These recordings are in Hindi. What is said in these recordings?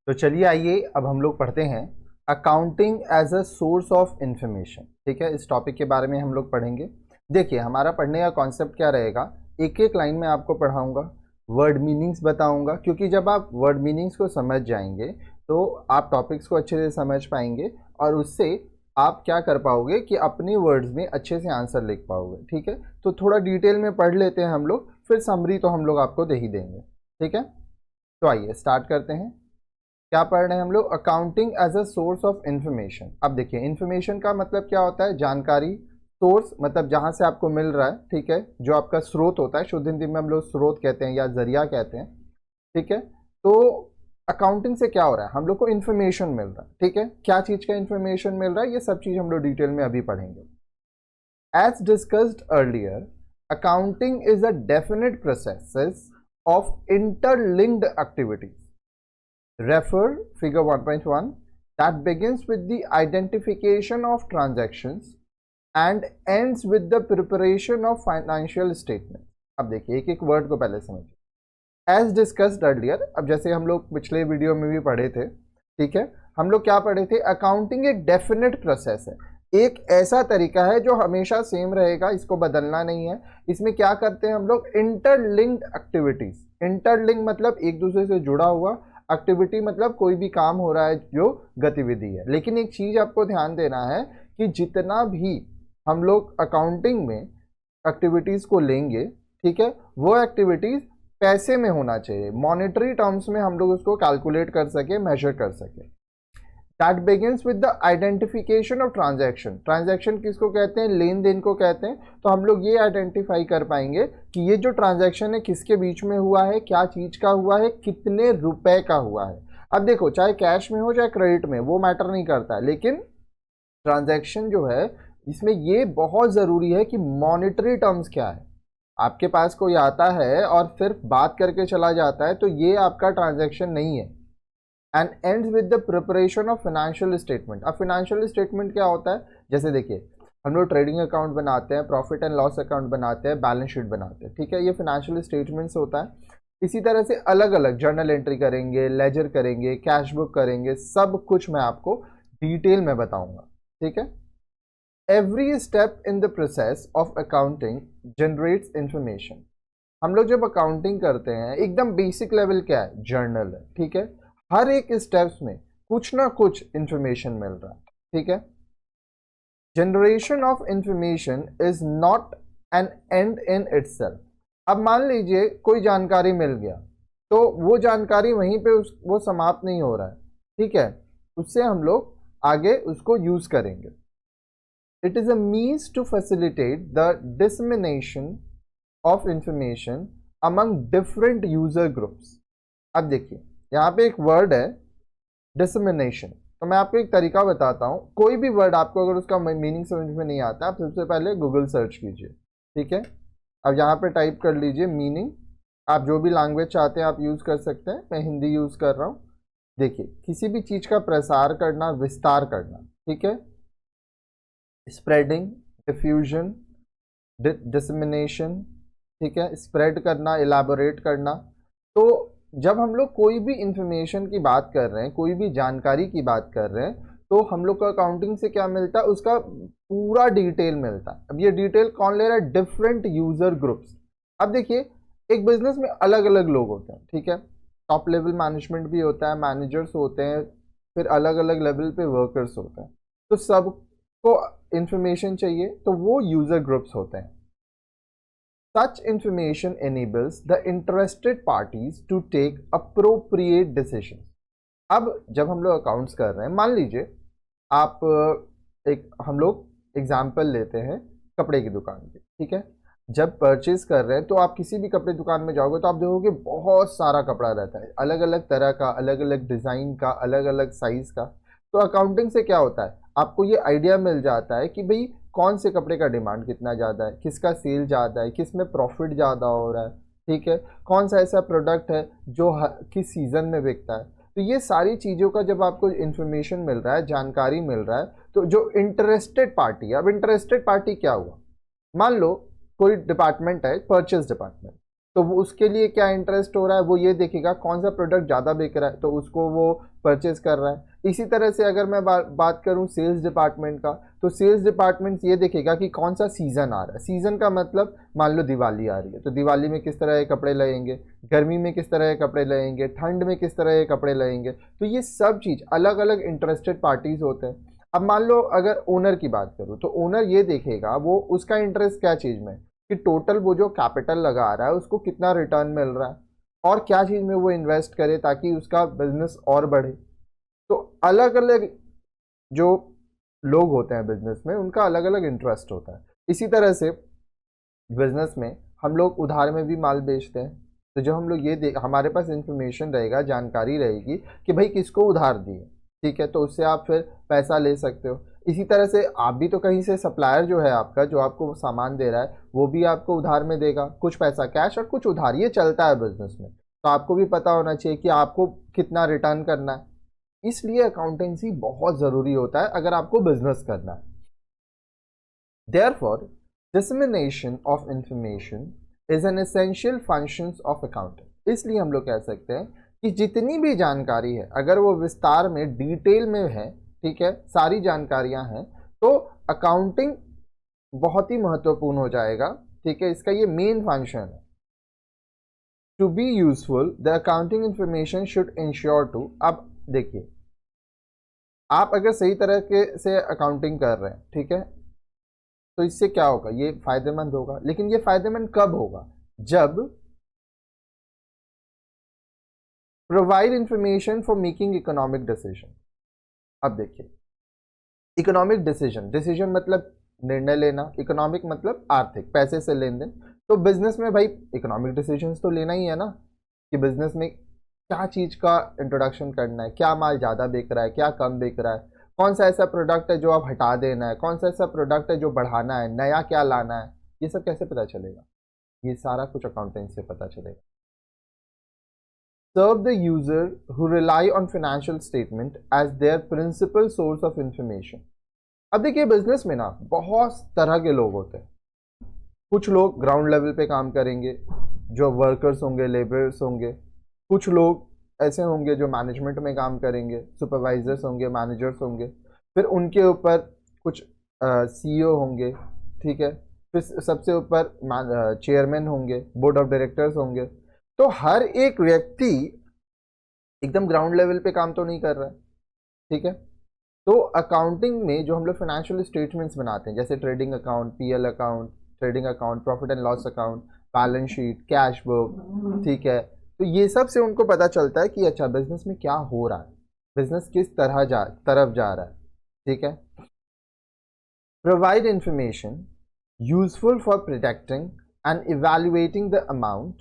तो चलिए आइए अब हम लोग पढ़ते हैं accounting as a source of information. ठीक है, इस टॉपिक के बारे में हम लोग पढ़ेंगे। देखिए हमारा पढ़ने का कॉन्सेप्ट क्या रहेगा, एक एक लाइन में आपको पढ़ाऊंगा, वर्ड मीनिंग्स बताऊंगा, क्योंकि जब आप वर्ड मीनिंग्स को समझ जाएंगे तो आप टॉपिक्स को अच्छे से समझ पाएंगे और उससे आप क्या कर पाओगे कि अपने वर्ड्स में अच्छे से आंसर लिख पाओगे। ठीक है, तो थोड़ा डिटेल में पढ़ लेते हैं हम लोग, फिर समरी तो हम लोग आपको दे ही देंगे। ठीक है, तो आइए स्टार्ट करते हैं। क्या पढ़ रहे हैं हम लोग, accounting as a source of information. अब देखिए इंफॉर्मेशन का मतलब क्या होता है, जानकारी। सोर्स मतलब जहां से आपको मिल रहा है, ठीक है, जो आपका स्रोत होता है, शुद्ध हिंदी में हम लोग स्रोत कहते हैं या जरिया कहते हैं। ठीक है, तो अकाउंटिंग से क्या हो रहा है, हम लोग को इन्फॉर्मेशन मिल रहा है। ठीक है, क्या चीज का इन्फॉर्मेशन मिल रहा है, ये सब चीज हम लोग डिटेल में अभी पढ़ेंगे। As discussed earlier, accounting is a definite process of interlinked activities. Refer figure 1.1 that begins with the identification of transactions and ends with the preparation of financial statements। अब देखिए एक एक वर्ड को पहले समझिए। As discussed earlier, अब जैसे हम लोग पिछले वीडियो में भी पढ़े थे, ठीक है, हम लोग क्या पढ़े थे, अकाउंटिंग एक डेफिनेट प्रोसेस है, एक ऐसा तरीका है जो हमेशा सेम रहेगा, इसको बदलना नहीं है। इसमें क्या करते हैं हम लोग, इंटरलिंक्ड एक्टिविटीज। इंटरलिंक मतलब एक दूसरे से जुड़ा हुआ, एक्टिविटी मतलब कोई भी काम हो रहा है जो गतिविधि है। लेकिन एक चीज आपको ध्यान देना है कि जितना भी हम लोग अकाउंटिंग में एक्टिविटीज को लेंगे, ठीक है, वो एक्टिविटीज पैसे में होना चाहिए, मॉनेटरी टर्म्स में हम लोग उसको कैलकुलेट कर सके, मेजर कर सके। That begins with the identification of transaction. Transaction किसको कहते हैं, लेन देन को कहते हैं। तो हम लोग ये आइडेंटिफाई कर पाएंगे कि ये जो ट्रांजैक्शन है किसके बीच में हुआ है, क्या चीज का हुआ है, कितने रुपए का हुआ है। अब देखो चाहे कैश में हो चाहे क्रेडिट में, वो मैटर नहीं करता है, लेकिन ट्रांजैक्शन जो है इसमें ये बहुत जरूरी है कि मॉनेटरी टर्म्स क्या है। आपके पास कोई आता है और सिर्फ बात करके चला जाता है तो ये आपका ट्रांजैक्शन नहीं है। And ends with the preparation of financial statement. अब फाइनेंशियल स्टेटमेंट क्या होता है, जैसे देखिए हम लोग ट्रेडिंग अकाउंट बनाते हैं, प्रॉफिट एंड लॉस अकाउंट बनाते हैं, बैलेंस शीट बनाते हैं, ठीक है, ये फाइनेंशियल स्टेटमेंट्स होता है। इसी तरह से अलग अलग जर्नल एंट्री करेंगे, लेजर करेंगे, कैश बुक करेंगे, सब कुछ मैं आपको डिटेल में बताऊंगा। ठीक है, every step in the process of accounting generates information. हम लोग जब अकाउंटिंग करते हैं एकदम बेसिक लेवल क्या है, जर्नल है। ठीक है, हर एक स्टेप्स में कुछ ना कुछ इंफॉर्मेशन मिल रहा है। ठीक है, generation of information is not an and in itself. अब मान लीजिए कोई जानकारी मिल गया तो वो जानकारी वहीं पे वो समाप्त नहीं हो रहा है। ठीक है, उससे हम लोग आगे उसको यूज करेंगे। It is a means to facilitate the dissemination of information among different user groups. अब देखिए यहाँ पे एक वर्ड है डिसमिनेशन, तो मैं आपको एक तरीका बताता हूँ। कोई भी वर्ड आपको अगर उसका मीनिंग समझ में नहीं आता, आप सबसे पहले गूगल सर्च कीजिए। ठीक है, अब यहाँ पे टाइप कर लीजिए मीनिंग। आप जो भी लैंग्वेज चाहते हैं आप यूज कर सकते हैं, मैं हिंदी यूज कर रहा हूँ। देखिए किसी भी चीज का प्रसार करना, विस्तार करना, ठीक है, स्प्रेडिंग, डिफ्यूजन, डिसमिनेशन, ठीक है, स्प्रेड करना, इलाबोरेट करना। तो जब हम लोग कोई भी इंफॉर्मेशन की बात कर रहे हैं, कोई भी जानकारी की बात कर रहे हैं, तो हम लोग को अकाउंटिंग से क्या मिलता है, उसका पूरा डिटेल मिलता है। अब ये डिटेल कौन ले रहा है, डिफरेंट यूजर ग्रुप्स। अब देखिए एक बिजनेस में अलग अलग लोग होते हैं, ठीक है, टॉप लेवल मैनेजमेंट भी होता है, मैनेजर्स होते हैं, फिर अलग अलग लेवल पे वर्कर्स होते हैं। तो सबको इंफॉर्मेशन चाहिए, तो वो यूजर ग्रुप्स होते हैं। Such information enables the interested parties to take appropriate decisions। अब जब हम लोग अकाउंट्स कर रहे हैं, मान लीजिए आप हम लोग एग्जाम्पल लेते हैं कपड़े की दुकान की। ठीक है, जब परचेज कर रहे हैं तो आप किसी भी कपड़े दुकान में जाओगे तो आप देखोगे बहुत सारा कपड़ा रहता है, अलग अलग तरह का, अलग अलग डिजाइन का, अलग अलग साइज का। तो अकाउंटिंग से क्या होता है, आपको ये आइडिया मिल जाता है कि भाई कौन से कपड़े का डिमांड कितना ज़्यादा है, किसका सेल ज़्यादा है, किस में प्रॉफिट ज़्यादा हो रहा है। ठीक है, कौन सा ऐसा प्रोडक्ट है जो किस सीज़न में बिकता है। तो ये सारी चीज़ों का जब आपको इन्फॉर्मेशन मिल रहा है, जानकारी मिल रहा है, तो जो इंटरेस्टेड पार्टी है, अब इंटरेस्टेड पार्टी क्या हुआ, मान लो कोई डिपार्टमेंट है, परचेज डिपार्टमेंट, तो वो उसके लिए क्या इंटरेस्ट हो रहा है, वो ये देखेगा कौन सा प्रोडक्ट ज़्यादा बिक रहा है तो उसको वो परचेज कर रहा है। इसी तरह से अगर मैं बात करूं सेल्स डिपार्टमेंट का, तो सेल्स डिपार्टमेंट ये देखेगा कि कौन सा सीज़न आ रहा है। सीज़न का मतलब मान लो दिवाली आ रही है तो दिवाली में किस तरह के कपड़े लगेंगे, गर्मी में किस तरह के कपड़े लगेंगे, ठंड में किस तरह के कपड़े लगेंगे। तो ये सब चीज़ अलग अलग इंटरेस्टेड पार्टीज होते हैं। अब मान लो अगर ओनर की बात करूँ तो ओनर ये देखेगा वो उसका इंटरेस्ट क्या चीज़ में, कि टोटल वो जो कैपिटल लगा रहा है उसको कितना रिटर्न मिल रहा है और क्या चीज़ में वो इन्वेस्ट करे ताकि उसका बिजनेस और बढ़े। तो अलग अलग जो लोग होते हैं बिजनेस में उनका अलग अलग इंटरेस्ट होता है। इसी तरह से बिजनेस में हम लोग उधार में भी माल बेचते हैं। तो जो हम लोग ये देख हमारे पास इंफॉर्मेशन रहेगा, जानकारी रहेगी कि भाई किसको उधार दिए, ठीक है, तो उससे आप फिर पैसा ले सकते हो। इसी तरह से आप भी तो कहीं से सप्लायर जो है आपका जो आपको सामान दे रहा है वो भी आपको उधार में देगा, कुछ पैसा कैश और कुछ उधार, ये चलता है बिजनेस में। तो आपको भी पता होना चाहिए कि आपको कितना रिटर्न करना है। इसलिए अकाउंटेंसी बहुत ज़रूरी होता है अगर आपको बिजनेस करना है। Therefore, dissemination of information is an essential functions of accounting। इसलिए हम लोग कह सकते हैं कि जितनी भी जानकारी है अगर वो विस्तार में डिटेल में है, ठीक है, सारी जानकारियां हैं, तो अकाउंटिंग बहुत ही महत्वपूर्ण हो जाएगा, ठीक है, इसका ये मेन फंक्शन है। To be useful the accounting information should ensure to. अब देखिए आप अगर सही तरह के से अकाउंटिंग कर रहे हैं, ठीक है, तो इससे क्या होगा, ये फायदेमंद होगा। लेकिन ये फायदेमंद कब होगा, जब provide information for making economic decision. अब देखिए इकोनॉमिक डिसीजन, डिसीजन मतलब निर्णय लेना, इकोनॉमिक मतलब आर्थिक, पैसे से लेन देन। तो बिजनेस में भाई इकोनॉमिक डिसीजन तो लेना ही है ना, कि बिजनेस में क्या चीज का इंट्रोडक्शन करना है, क्या माल ज्यादा बिक रहा है, क्या कम बिक रहा है, कौन सा ऐसा प्रोडक्ट है जो आप हटा देना है, कौन सा ऐसा प्रोडक्ट है जो बढ़ाना है, नया क्या लाना है, ये सब कैसे पता चलेगा, ये सारा कुछ अकाउंटेंट से पता चलेगा। Serve the user who rely on financial statement as their principal source of information. अब देखिए बिजनेस में ना बहुत तरह के लोग होते हैं। कुछ लोग ग्राउंड लेवल पे काम करेंगे जो वर्कर्स होंगे, लेबर्स होंगे। कुछ लोग ऐसे होंगे जो मैनेजमेंट में काम करेंगे, सुपरवाइजर्स होंगे, मैनेजर्स होंगे। फिर उनके ऊपर कुछ सीईओ होंगे, ठीक है, फिर सबसे ऊपर चेयरमैन होंगे, बोर्ड ऑफ डायरेक्टर्स होंगे। तो हर एक व्यक्ति एकदम ग्राउंड लेवल पे काम तो नहीं कर रहा है, ठीक है। तो अकाउंटिंग में जो हम लोग फाइनेंशियल स्टेटमेंट्स बनाते हैं जैसे trading account, PL account, trading account, profit and loss account, balance sheet, cash book, ठीक है, तो ये सब से उनको पता चलता है कि अच्छा बिजनेस में क्या हो रहा है, बिजनेस किस तरफ जा रहा है, ठीक है। Provide information useful for protecting and evaluating the amount,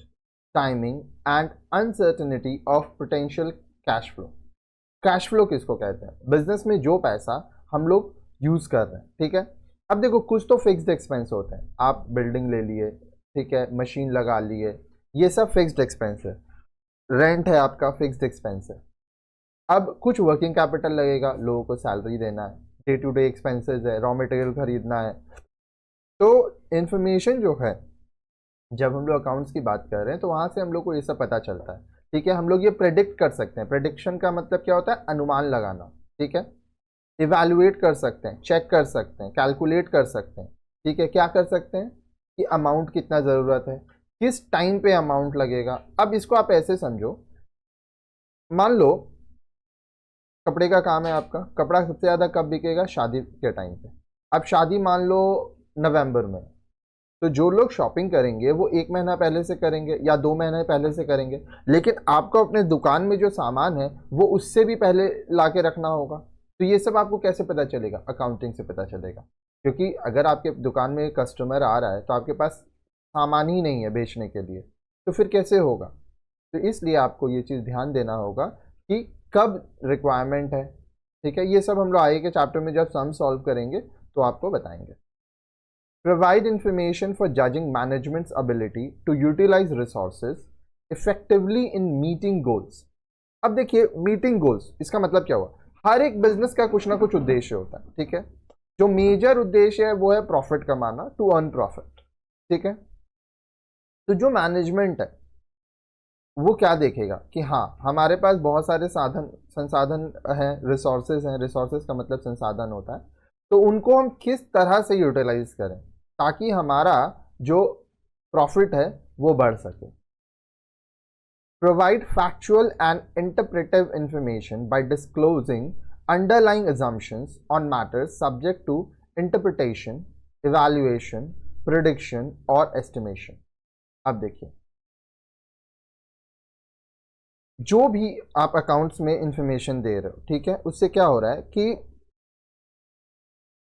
timing and uncertainty of potential cash flow. Cash flow किसको कहते हैं, बिजनेस में जो पैसा हम लोग यूज कर रहे हैं, ठीक है। अब देखो कुछ तो फिक्स्ड एक्सपेंस होते हैं, आप बिल्डिंग ले लिए, ठीक है, मशीन लगा लिए, ये सब फिक्स्ड एक्सपेंस है। रेंट है आपका, फिक्स्ड एक्सपेंस है। अब कुछ वर्किंग कैपिटल लगेगा, लोगों को सैलरी देना है, डे टू डे एक्सपेंसेस है, रॉ मटेरियल खरीदना है। तो इंफॉर्मेशन जो है जब हम लोग अकाउंट्स की बात कर रहे हैं तो वहां से हम लोग को ये सब पता चलता है, ठीक है। हम लोग ये प्रेडिक्ट कर सकते हैं, प्रेडिक्शन का मतलब क्या होता है, अनुमान लगाना, ठीक है। इवैल्यूएट कर सकते हैं, चेक कर सकते हैं, कैलकुलेट कर सकते हैं, ठीक है। क्या कर सकते हैं कि अमाउंट कितना ज़रूरत है, किस टाइम पे अमाउंट लगेगा। अब इसको आप ऐसे समझो, मान लो कपड़े का काम है आपका, कपड़ा सबसे ज़्यादा कब बिकेगा, शादी के टाइम पे। अब शादी मान लो नवंबर में, तो जो लोग शॉपिंग करेंगे वो 1 महीना पहले से करेंगे या 2 महीने पहले से करेंगे, लेकिन आपको अपने दुकान में जो सामान है वो उससे भी पहले ला के रखना होगा। तो ये सब आपको कैसे पता चलेगा, अकाउंटिंग से पता चलेगा, क्योंकि अगर आपके दुकान में कस्टमर आ रहा है तो आपके पास सामान ही नहीं है बेचने के लिए, तो फिर कैसे होगा। तो इसलिए आपको ये चीज़ ध्यान देना होगा कि कब रिक्वायरमेंट है, ठीक है। ये सब हम लोग आगे के चैप्टर में जब सम सॉल्व करेंगे तो आपको बताएंगे। Provide information for judging management's ability to utilize resources effectively in meeting goals। अब देखिए मीटिंग गोल्स इसका मतलब क्या हुआ, हर एक बिजनेस का कुछ ना कुछ उद्देश्य होता है, ठीक है। जो मेजर उद्देश्य है वो है प्रॉफिट कमाना, टू अर्न प्रॉफिट, ठीक है। तो जो मैनेजमेंट है वो क्या देखेगा कि हाँ हमारे पास बहुत सारे संसाधन हैं, रिसोर्सेज का मतलब संसाधन होता है, तो उनको हम किस तरह से यूटिलाइज करें ताकि हमारा जो प्रॉफिट है वो बढ़ सके। Provide factual and interpretive information by disclosing underlying assumptions on matters subject to interpretation, evaluation, prediction or estimation। अब देखिए, जो भी आप अकाउंट्स में इंफॉर्मेशन दे रहे हो, ठीक है, उससे क्या हो रहा है कि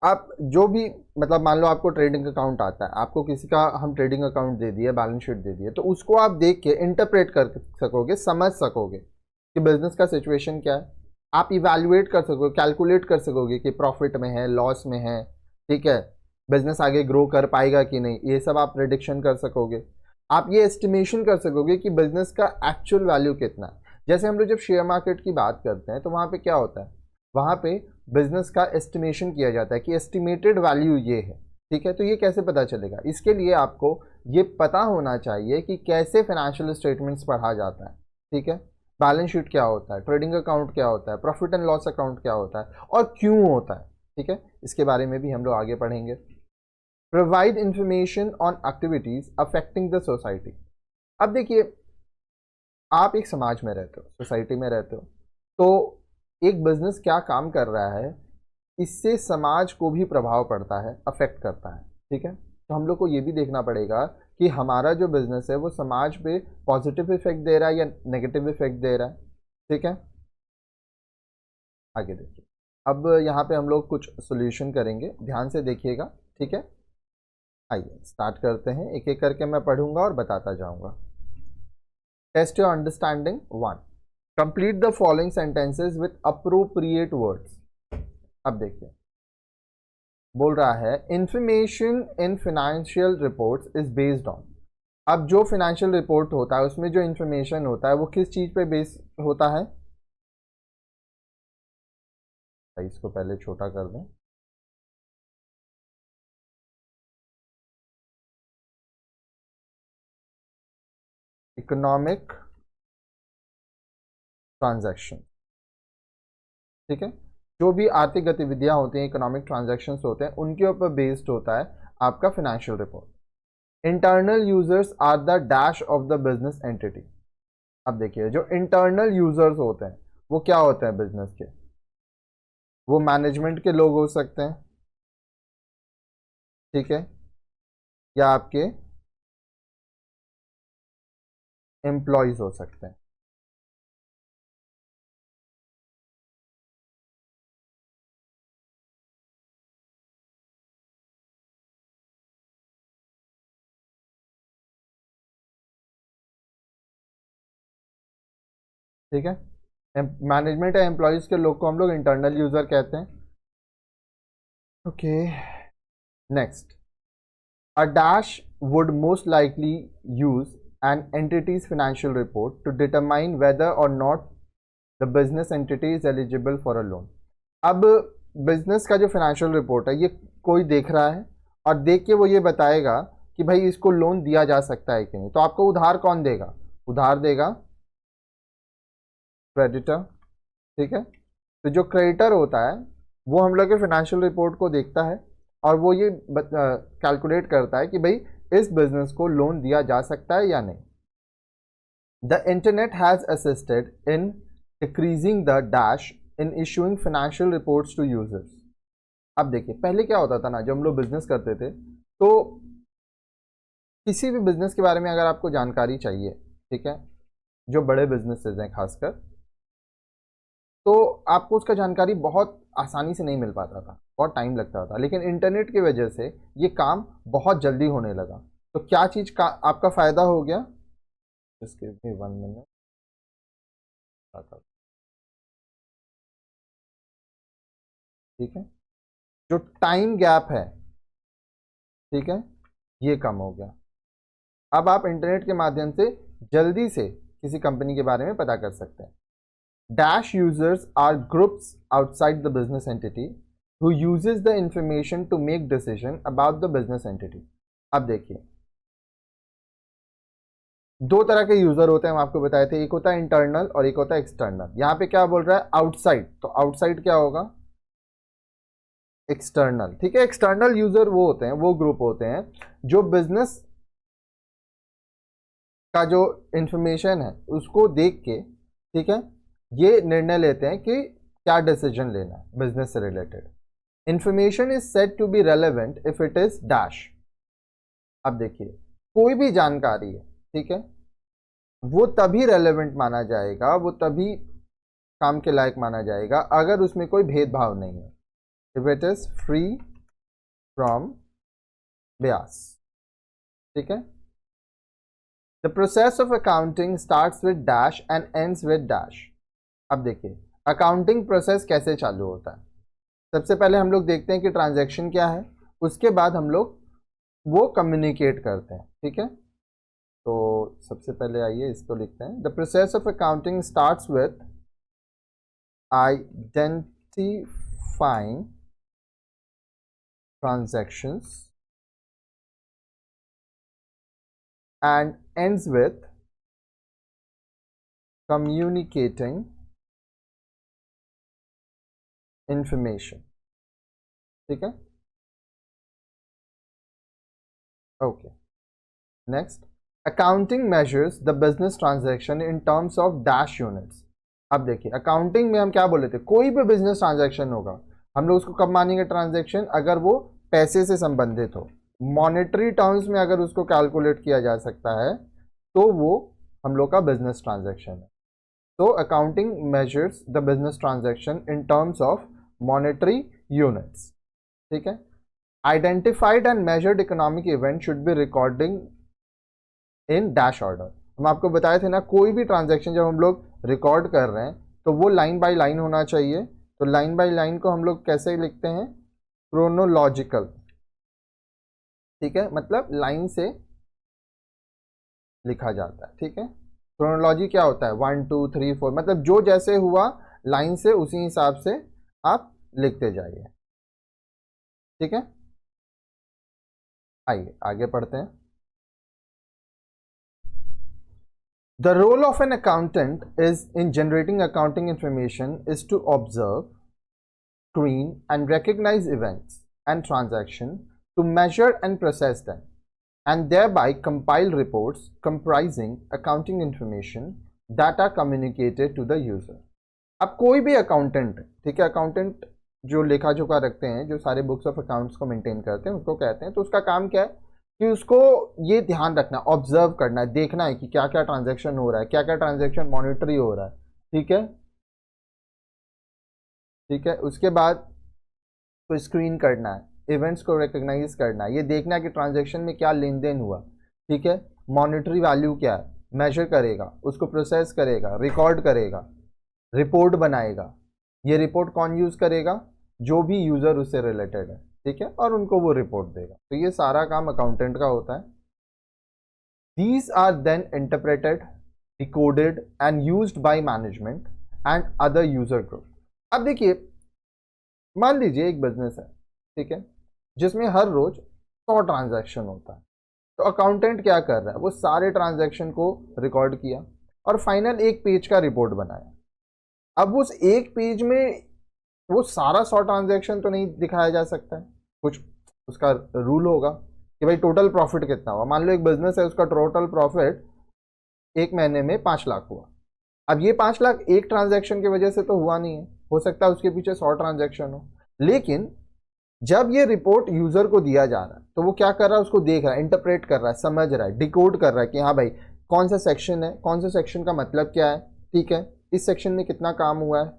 आप जो भी मतलब मान लो आपको ट्रेडिंग अकाउंट आता है, आपको किसी का हम ट्रेडिंग अकाउंट दे दिए, बैलेंस शीट दे दिए, तो उसको आप देख के इंटरप्रेट कर सकोगे, समझ सकोगे कि बिजनेस का सिचुएशन क्या है। आप इवैल्यूएट कर सकोगे, कैलकुलेट कर सकोगे कि प्रॉफिट में है, लॉस में है, ठीक है, बिजनेस आगे ग्रो कर पाएगा कि नहीं, ये सब आप प्रेडिक्शन कर सकोगे। आप ये एस्टिमेशन कर सकोगे कि बिजनेस का एक्चुअल वैल्यू कितना है। जैसे हम लोग जब शेयर मार्केट की बात करते हैं तो वहाँ पे क्या होता है, वहाँ पे बिजनेस का एस्टिमेशन किया जाता है कि एस्टिमेटेड वैल्यू ये है, ठीक है। तो ये कैसे पता चलेगा, इसके लिए आपको ये पता होना चाहिए कि कैसे फाइनेंशियल स्टेटमेंट्स पढ़ा जाता है, ठीक है, बैलेंस शीट क्या होता है, ट्रेडिंग अकाउंट क्या होता है, प्रॉफिट एंड लॉस अकाउंट क्या होता है और क्यों होता है, ठीक है, इसके बारे में भी हम लोग आगे पढ़ेंगे। Provide information on activities affecting the society. अब देखिए, आप एक समाज में रहते हो, सोसाइटी में रहते हो, तो एक बिजनेस क्या काम कर रहा है इससे समाज को भी प्रभाव पड़ता है, अफेक्ट करता है, ठीक है। तो हम लोग को ये भी देखना पड़ेगा कि हमारा जो बिजनेस है वो समाज पे पॉजिटिव इफेक्ट दे रहा है या नेगेटिव इफेक्ट दे रहा है, ठीक है। आगे देखिए, अब यहाँ पे हम लोग कुछ सोल्यूशन करेंगे, ध्यान से देखिएगा, ठीक है। आइए स्टार्ट करते हैं, एक एक करके मैं पढ़ूंगा और बताता जाऊंगा। Test your understanding 1, complete the following sentences with appropriate words. अब देखिए, बोल रहा है information in financial reports is based on. अब जो फाइनेंशियल रिपोर्ट होता है उसमें जो इंफॉर्मेशन होता है वो किस चीज पे बेस होता है, इसको पहले छोटा कर दें, इकोनॉमिक ट्रांजैक्शन, ठीक है। जो भी आर्थिक गतिविधियां होती हैं, इकोनॉमिक ट्रांजैक्शंस होते हैं, उनके ऊपर बेस्ड होता है आपका financial report. Internal users are the dash of the business entity. अब देखिए, जो इंटरनल यूजर्स होते हैं वो क्या होते हैं बिजनेस के, वो मैनेजमेंट के लोग हो सकते हैं, ठीक है, या आपके एम्प्लॉयज हो सकते हैं, ठीक है। मैनेजमेंट या एम्प्लॉयज के लोग को हम लोग इंटरनल यूजर कहते हैं, okay. Next, a dash would most likely use an entity's financial report to determine whether or not the business entity is eligible for a loan। अब बिजनेस का जो फाइनेंशियल रिपोर्ट है ये कोई देख रहा है और देख के वो ये बताएगा कि भाई इसको लोन दिया जा सकता है कि नहीं। तो आपको उधार कौन देगा, उधार देगा क्रेडिटर, ठीक है। तो जो क्रेडिटर होता है वो हम लोग के फाइनेंशियल रिपोर्ट को देखता है और वो ये कैलकुलेट करता है कि भाई इस बिजनेस को लोन दिया जा सकता है या नहीं। The internet has assisted in decreasing the dash in issuing financial reports to users. अब देखिए, पहले क्या होता था ना, जब हम लोग बिजनेस करते थे तो किसी भी बिजनेस के बारे में अगर आपको जानकारी चाहिए, ठीक है, जो बड़े बिजनेसेस हैं खासकर, तो आपको उसका जानकारी बहुत आसानी से नहीं मिल पाता था, बहुत टाइम लगता था। लेकिन इंटरनेट की वजह से ये काम बहुत जल्दी होने लगा। तो क्या चीज़ का आपका फ़ायदा हो गया, इसके भी 1 मिनट, ठीक है, जो टाइम गैप है, ठीक है, ये कम हो गया। अब आप इंटरनेट के माध्यम से जल्दी से किसी कंपनी के बारे में पता कर सकते हैं। Dash users are groups outside the business entity who uses the information to make decision about the business entity। अब देखिए, दो तरह के यूजर होते हैं, हम आपको बताए थे, एक होता है इंटरनल और एक होता है एक्सटर्नल। यहाँ पे क्या बोल रहा है, आउटसाइड, तो आउटसाइड क्या होगा, एक्सटर्नल। ठीक है, एक्सटर्नल यूजर वो होते हैं, वो ग्रुप होते हैं जो बिजनेस का जो इंफॉर्मेशन है उसको देख के, ठीक है, ये निर्णय लेते हैं कि क्या डिसीजन लेना है बिजनेस से related. Information is said to be relevant if it is dash. अब देखिए, कोई भी जानकारी है, ठीक है, वो तभी रेलेवेंट माना जाएगा, वो तभी काम के लायक माना जाएगा अगर उसमें कोई भेदभाव नहीं है, if it is free from bias। ठीक है, the process of accounting starts with dash and ends with dash. अब देखिए, अकाउंटिंग प्रोसेस कैसे चालू होता है। सबसे पहले हम लोग देखते हैं कि ट्रांजैक्शन क्या है, उसके बाद हम लोग वो कम्युनिकेट करते हैं। ठीक है, तो सबसे पहले आइए इसको लिखते हैं। The process of accounting starts with identifying transactions and ends with communicating information। ठीक है, okay. Next, accounting measures the business transaction in terms of dash units. अब देखिए, अकाउंटिंग में हम क्या बोले थे, कोई भी बिजनेस ट्रांजैक्शन होगा हम लोग उसको कब मानेंगे ट्रांजैक्शन, अगर वो पैसे से संबंधित हो, मॉनेटरी टर्म्स में अगर उसको कैलकुलेट किया जा सकता है तो वो हम लोग का बिजनेस ट्रांजैक्शन है। तो accounting measures the business transaction in terms of monetary units. ठीक है, identified and measured economic event should be recording in dash order. हम आपको बताए थे ना, कोई भी ट्रांजैक्शन जब हम लोग रिकॉर्ड कर रहे हैं तो वो लाइन बाय लाइन होना चाहिए। तो लाइन बाय लाइन को हम लोग कैसे लिखते हैं, क्रोनोलॉजिकल। ठीक है, मतलब लाइन से लिखा जाता है। ठीक है, क्रोनोलॉजी क्या होता है, 1 2 3 4, मतलब जो जैसे हुआ लाइन से उसी हिसाब से आप लिखते जाइए। ठीक है, आइए आगे पढ़ते हैं। The role of an accountant is in generating accounting information is to observe, screen and recognize events and transactions, to measure and process them, and thereby compile reports comprising accounting information that are communicated to the user। अब कोई भी अकाउंटेंट, ठीक है, अकाउंटेंट जो लेखा जोखा रखते हैं, जो सारे बुक्स ऑफ अकाउंट्स को मेंटेन करते हैं, उसको कहते हैं। तो उसका काम क्या है कि उसको ये ध्यान रखना, ऑब्जर्व करना है, देखना है कि क्या क्या ट्रांजैक्शन हो रहा है, क्या क्या ट्रांजैक्शन मॉनिटरी हो रहा है। ठीक है, ठीक है, उसके बाद तो स्क्रीन करना है, इवेंट्स को रिकॉग्नाइज करना है, ये देखना है कि ट्रांजैक्शन में क्या लेन देन हुआ। ठीक है, मॉनिटरी वैल्यू क्या है, मेजर करेगा, उसको प्रोसेस करेगा, रिकॉर्ड करेगा, रिपोर्ट बनाएगा। ये रिपोर्ट कौन यूज करेगा, जो भी यूजर उससे रिलेटेड है। ठीक है, और उनको वो रिपोर्ट देगा। तो ये सारा काम अकाउंटेंट का होता है। These are then interpreted, decoded and used by management and other user group. अब देखिए, मान लीजिए एक बिजनेस है, ठीक है, जिसमें हर रोज 100 ट्रांजैक्शन होता है। तो अकाउंटेंट क्या कर रहा है, वो सारे ट्रांजैक्शन को रिकॉर्ड किया और फाइनल एक पेज का रिपोर्ट बनाया। अब उस एक पेज में वो सारा 100 ट्रांजैक्शन तो नहीं दिखाया जा सकता है, कुछ उसका रूल होगा कि भाई टोटल प्रॉफिट कितना हुआ। मान लो एक बिजनेस है, उसका टोटल प्रॉफिट एक महीने में 5 लाख हुआ। अब ये 5 लाख एक ट्रांजैक्शन की वजह से तो हुआ नहीं है, हो सकता है उसके पीछे 100 ट्रांजैक्शन हो। लेकिन जब ये रिपोर्ट यूजर को दिया जा रहा है तो वो क्या कर रहा है, उसको देख रहा है, इंटरप्रेट कर रहा है, समझ रहा है, डिकोड कर रहा है कि हाँ भाई कौन सा सेक्शन है, कौन से सेक्शन का मतलब क्या है। ठीक है, इस सेक्शन में कितना काम हुआ है,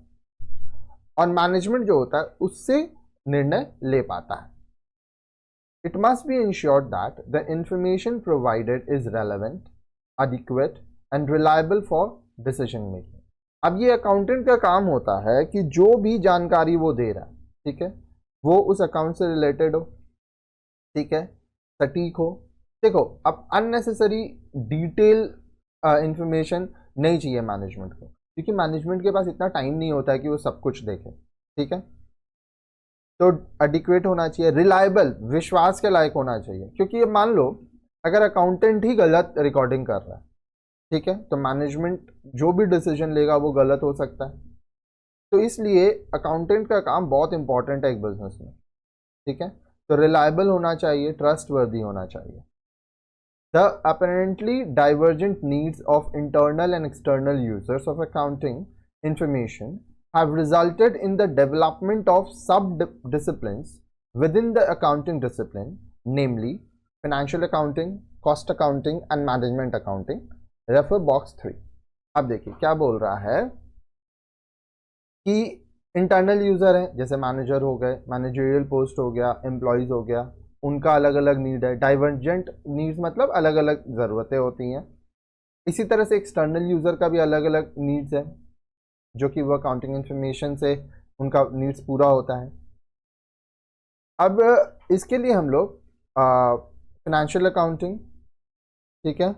और मैनेजमेंट जो होता है उससे निर्णय ले पाता है। It must be insured that the information provided is relevant, adequate and reliable for decision making. अब ये अकाउंटेंट का काम होता है कि जो भी जानकारी वो दे रहा है, ठीक है, वो उस अकाउंट से रिलेटेड हो, ठीक है, सटीक हो। देखो, अब अननेसेसरी डिटेल इंफॉर्मेशन नहीं चाहिए मैनेजमेंट को, क्योंकि मैनेजमेंट के पास इतना टाइम नहीं होता है कि वो सब कुछ देखे। ठीक है, तो एडिक्वेट होना चाहिए, रिलायबल, विश्वास के लायक होना चाहिए। क्योंकि ये मान लो अगर अकाउंटेंट ही गलत रिकॉर्डिंग कर रहा है, ठीक है, तो मैनेजमेंट जो भी डिसीजन लेगा वो गलत हो सकता है। तो इसलिए अकाउंटेंट का काम बहुत इंपॉर्टेंट है एक बिजनेस में। ठीक है, तो रिलायबल होना चाहिए, ट्रस्टवर्दी होना चाहिए। The apparently divergent needs of internal and external users of accounting information have resulted in the development of sub-disciplines within the accounting discipline, namely financial accounting, cost accounting and management accounting. Refer box 3. अब देखिए क्या बोल रहा है कि इंटरनल यूजर है, जैसे मैनेजर हो गए, मैनेजरियल पोस्ट हो गया, एम्प्लॉयज हो गया, उनका अलग अलग नीड है। डाइवर्जेंट नीड्स मतलब अलग अलग ज़रूरतें होती हैं। इसी तरह से एक्सटर्नल यूज़र का भी अलग अलग नीड्स है, जो कि वो अकाउंटिंग इंफॉर्मेशन से उनका नीड्स पूरा होता है। अब इसके लिए हम लोग फिनेंशियल अकाउंटिंग, ठीक है,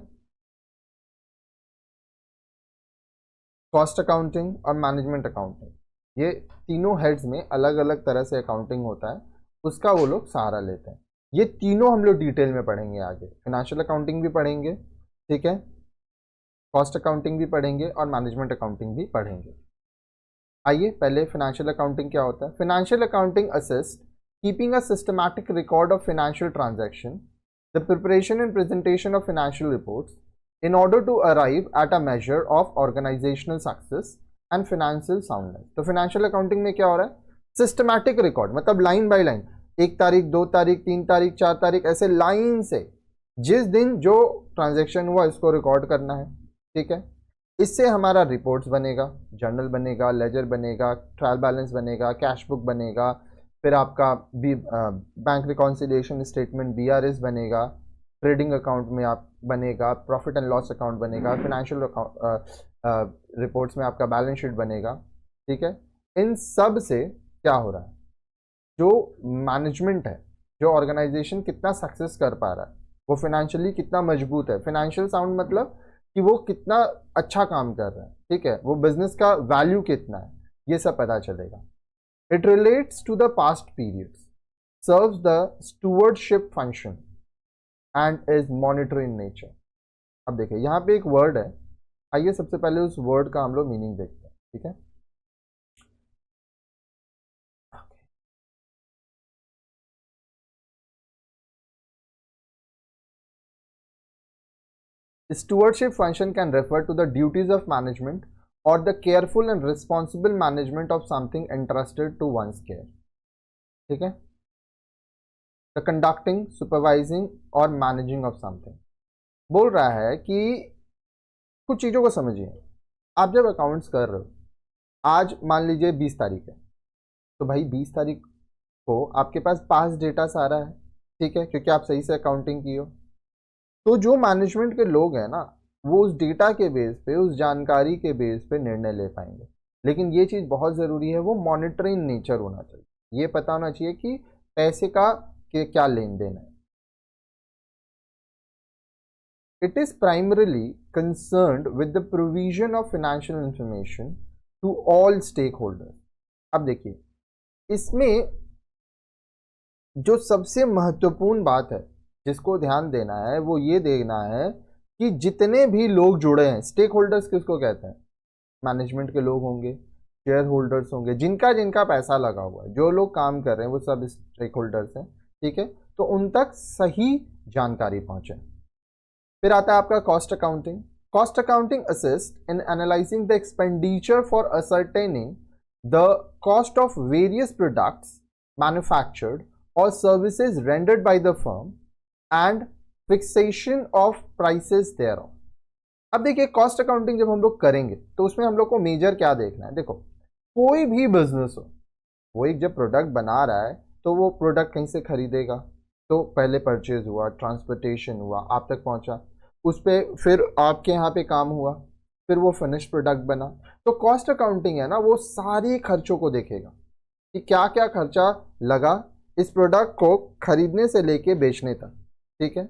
कॉस्ट अकाउंटिंग और मैनेजमेंट अकाउंटिंग, ये तीनों हेड्स में अलग अलग तरह से अकाउंटिंग होता है, उसका वो लोग सहारा लेते हैं। ये तीनों हम लोग डिटेल में पढ़ेंगे आगे। फिनेंशियल अकाउंटिंग भी पढ़ेंगे, ठीक है, कॉस्ट अकाउंटिंग भी पढ़ेंगे और मैनेजमेंट अकाउंटिंग भी पढ़ेंगे। आइए पहले फिनेंशियल अकाउंटिंग क्या होता है। Financial accounting assist keeping a systematic record of financial transaction, the preparation and presentation of financial reports in order to arrive at a measure of organizational success and financial soundness। तो फाइनेंशियल अकाउंटिंग में क्या हो रहा है, सिस्टमैटिक रिकॉर्ड मतलब लाइन बाय लाइन, 1 तारीख 2 तारीख 3 तारीख 4 तारीख ऐसे लाइन से जिस दिन जो ट्रांजैक्शन हुआ इसको रिकॉर्ड करना है। ठीक है, इससे हमारा रिपोर्ट्स बनेगा, जर्नल बनेगा, लेजर बनेगा, ट्रायल बैलेंस बनेगा, कैश बुक बनेगा, फिर आपका बैंक रिकॉन्सिलिएशन स्टेटमेंट BRS बनेगा, ट्रेडिंग अकाउंट में आप बनेगा, प्रॉफिट एंड लॉस अकाउंट बनेगा, फाइनेंशियल रिपोर्ट्स में आपका बैलेंस शीट बनेगा। ठीक है, इन सब से क्या हो रहा है, जो मैनेजमेंट है, जो ऑर्गेनाइजेशन कितना सक्सेस कर पा रहा है, वो फाइनेंशियली कितना मजबूत है। फाइनेंशियल साउंड मतलब कि वो कितना अच्छा काम कर रहा है, ठीक है, वो बिजनेस का वैल्यू कितना है, ये सब पता चलेगा। It relates to the past periods, serves the stewardship function and is monetary in nature. अब देखिए यहाँ पे एक वर्ड है, आइए सबसे पहले उस वर्ड का हम लोग मीनिंग देखते हैं। ठीक है, stewardship function can refer to the duties of management or the careful and responsible management of something entrusted to one's care। ठीक है, द कंडक्टिंग, सुपरवाइजिंग और मैनेजिंग ऑफ समथिंग। बोल रहा है कि कुछ चीज़ों को समझिए। आप जब अकाउंट्स कर रहे हो, आज मान लीजिए 20 तारीख है, तो भाई 20 तारीख को आपके पास पास डेटा सारा है, ठीक है, क्योंकि आप सही से अकाउंटिंग की हो। तो जो मैनेजमेंट के लोग हैं ना, वो उस डेटा के बेस पे, उस जानकारी के बेस पे निर्णय ले पाएंगे। लेकिन ये चीज़ बहुत ज़रूरी है, वो मॉनिटरिंग नेचर होना चाहिए। ये पता होना चाहिए कि पैसे का क्या लेन देन है। It is primarily concerned with the provision of financial information to all stakeholders। अब देखिए, इसमें जो सबसे महत्वपूर्ण बात है जिसको ध्यान देना है, वो ये देखना है कि जितने भी लोग जुड़े हैं, स्टेक होल्डर्स किसको कहते हैं, मैनेजमेंट के लोग होंगे, शेयर होल्डर्स होंगे, जिनका जिनका पैसा लगा हुआ है, जो लोग काम कर रहे हैं वो सब स्टेक होल्डर्स हैं। ठीक है, तो उन तक सही जानकारी पहुंचे। फिर आता है आपका cost accounting. Cost accounting assist in analysing the expenditure for ascertaining the cost of various products manufactured और services rendered by the firm and fixation of prices thereof. अब देखिए, कॉस्ट अकाउंटिंग जब हम लोग करेंगे तो उसमें हम लोग को मेजर क्या देखना है। देखो, कोई भी बिजनेस हो, वो एक जब प्रोडक्ट बना रहा है तो वो प्रोडक्ट कहीं से खरीदेगा, तो पहले परचेज हुआ, ट्रांसपोर्टेशन हुआ, आप तक पहुंचा, उस पर फिर आपके यहाँ पे काम हुआ, फिर वो फिनिश प्रोडक्ट बना। तो कॉस्ट अकाउंटिंग है ना, वो सारी खर्चों को देखेगा कि क्या क्या खर्चा लगा इस प्रोडक्ट को खरीदने से लेके बेचने तक। ठीक है,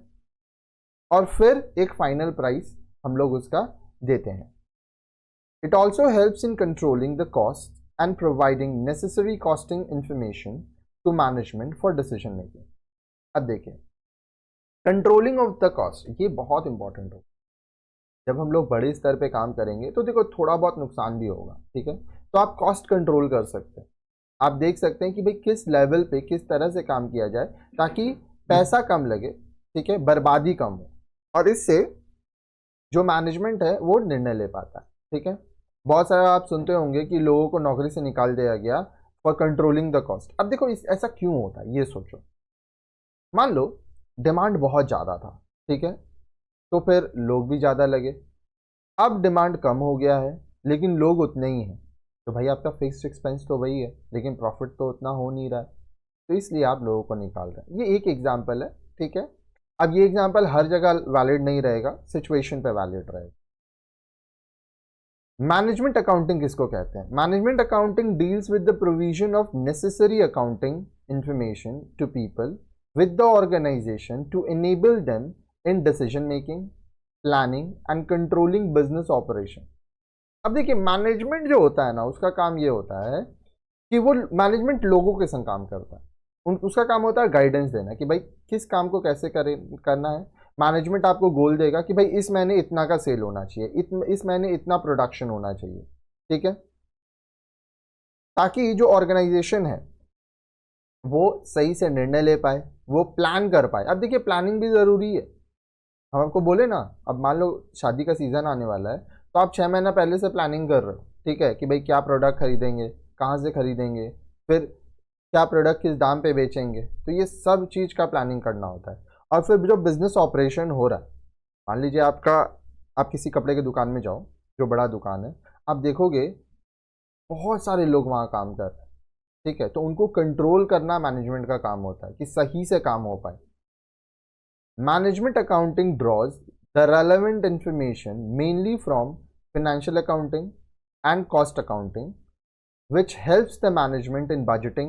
और फिर एक फाइनल प्राइस हम लोग उसका देते हैं। It also helps in controlling the cost and providing necessary costing information to management for decision making. अब देखिए, कंट्रोलिंग ऑफ द कॉस्ट, ये बहुत इंपॉर्टेंट हो। जब हम लोग बड़े स्तर पे काम करेंगे तो देखो थोड़ा बहुत नुकसान भी होगा, ठीक है। तो आप कॉस्ट कंट्रोल कर सकते हैं, आप देख सकते हैं कि भाई किस लेवल पे किस तरह से काम किया जाए ताकि पैसा कम लगे, ठीक है, बर्बादी कम हो, और इससे जो मैनेजमेंट है वो निर्णय ले पाता है, ठीक है। बहुत सारा आप सुनते होंगे कि लोगों को नौकरी से निकाल दिया गया फॉर कंट्रोलिंग द कॉस्ट। अब देखो ऐसा क्यों होता है ये सोचो। मान लो डिमांड बहुत ज़्यादा था, ठीक है, तो फिर लोग भी ज़्यादा लगे। अब डिमांड कम हो गया है लेकिन लोग उतने ही हैं, तो भाई आपका फिक्स्ड एक्सपेंस तो वही है लेकिन प्रॉफिट तो उतना हो नहीं रहा है, तो इसलिए आप लोगों को निकाल रहे हैं। ये एक एग्जाम्पल है, ठीक है। अब ये एग्जाम्पल हर जगह वैलिड नहीं रहेगा, सिचुएशन पे वैलिड रहेगा। मैनेजमेंट अकाउंटिंग किसको कहते हैं? Management accounting deals with the provision of necessary accounting information to people with the organization to enable them in decision making, planning and controlling business operation. अब देखिए मैनेजमेंट जो होता है ना, उसका काम ये होता है कि वो मैनेजमेंट लोगों के संग काम करता है। उसका काम होता है गाइडेंस देना कि भाई किस काम को कैसे करना है। मैनेजमेंट आपको गोल देगा कि भाई इस महीने इतना का सेल होना चाहिए, इस महीने इतना प्रोडक्शन होना चाहिए, ठीक है, ताकि जो ऑर्गेनाइजेशन है वो सही से निर्णय ले पाए, वो प्लान कर पाए। अब देखिए प्लानिंग भी ज़रूरी है। हम आपको बोले ना, अब मान लो शादी का सीज़न आने वाला है तो आप 6 महीना पहले से प्लानिंग कर रहे हो, ठीक है, कि भाई क्या प्रोडक्ट खरीदेंगे, कहाँ से खरीदेंगे, फिर क्या प्रोडक्ट किस दाम पे बेचेंगे, तो ये सब चीज़ का प्लानिंग करना होता है। और फिर जो बिजनेस ऑपरेशन हो रहा है, मान लीजिए आप किसी कपड़े की दुकान में जाओ, जो बड़ा दुकान है, आप देखोगे बहुत सारे लोग वहाँ काम कर रहे हैं, ठीक है, तो उनको कंट्रोल करना मैनेजमेंट का काम होता है कि सही से काम हो पाए। Management accounting drawers the relevant information mainly from financial accounting and cost accounting, which helps the management in budgeting,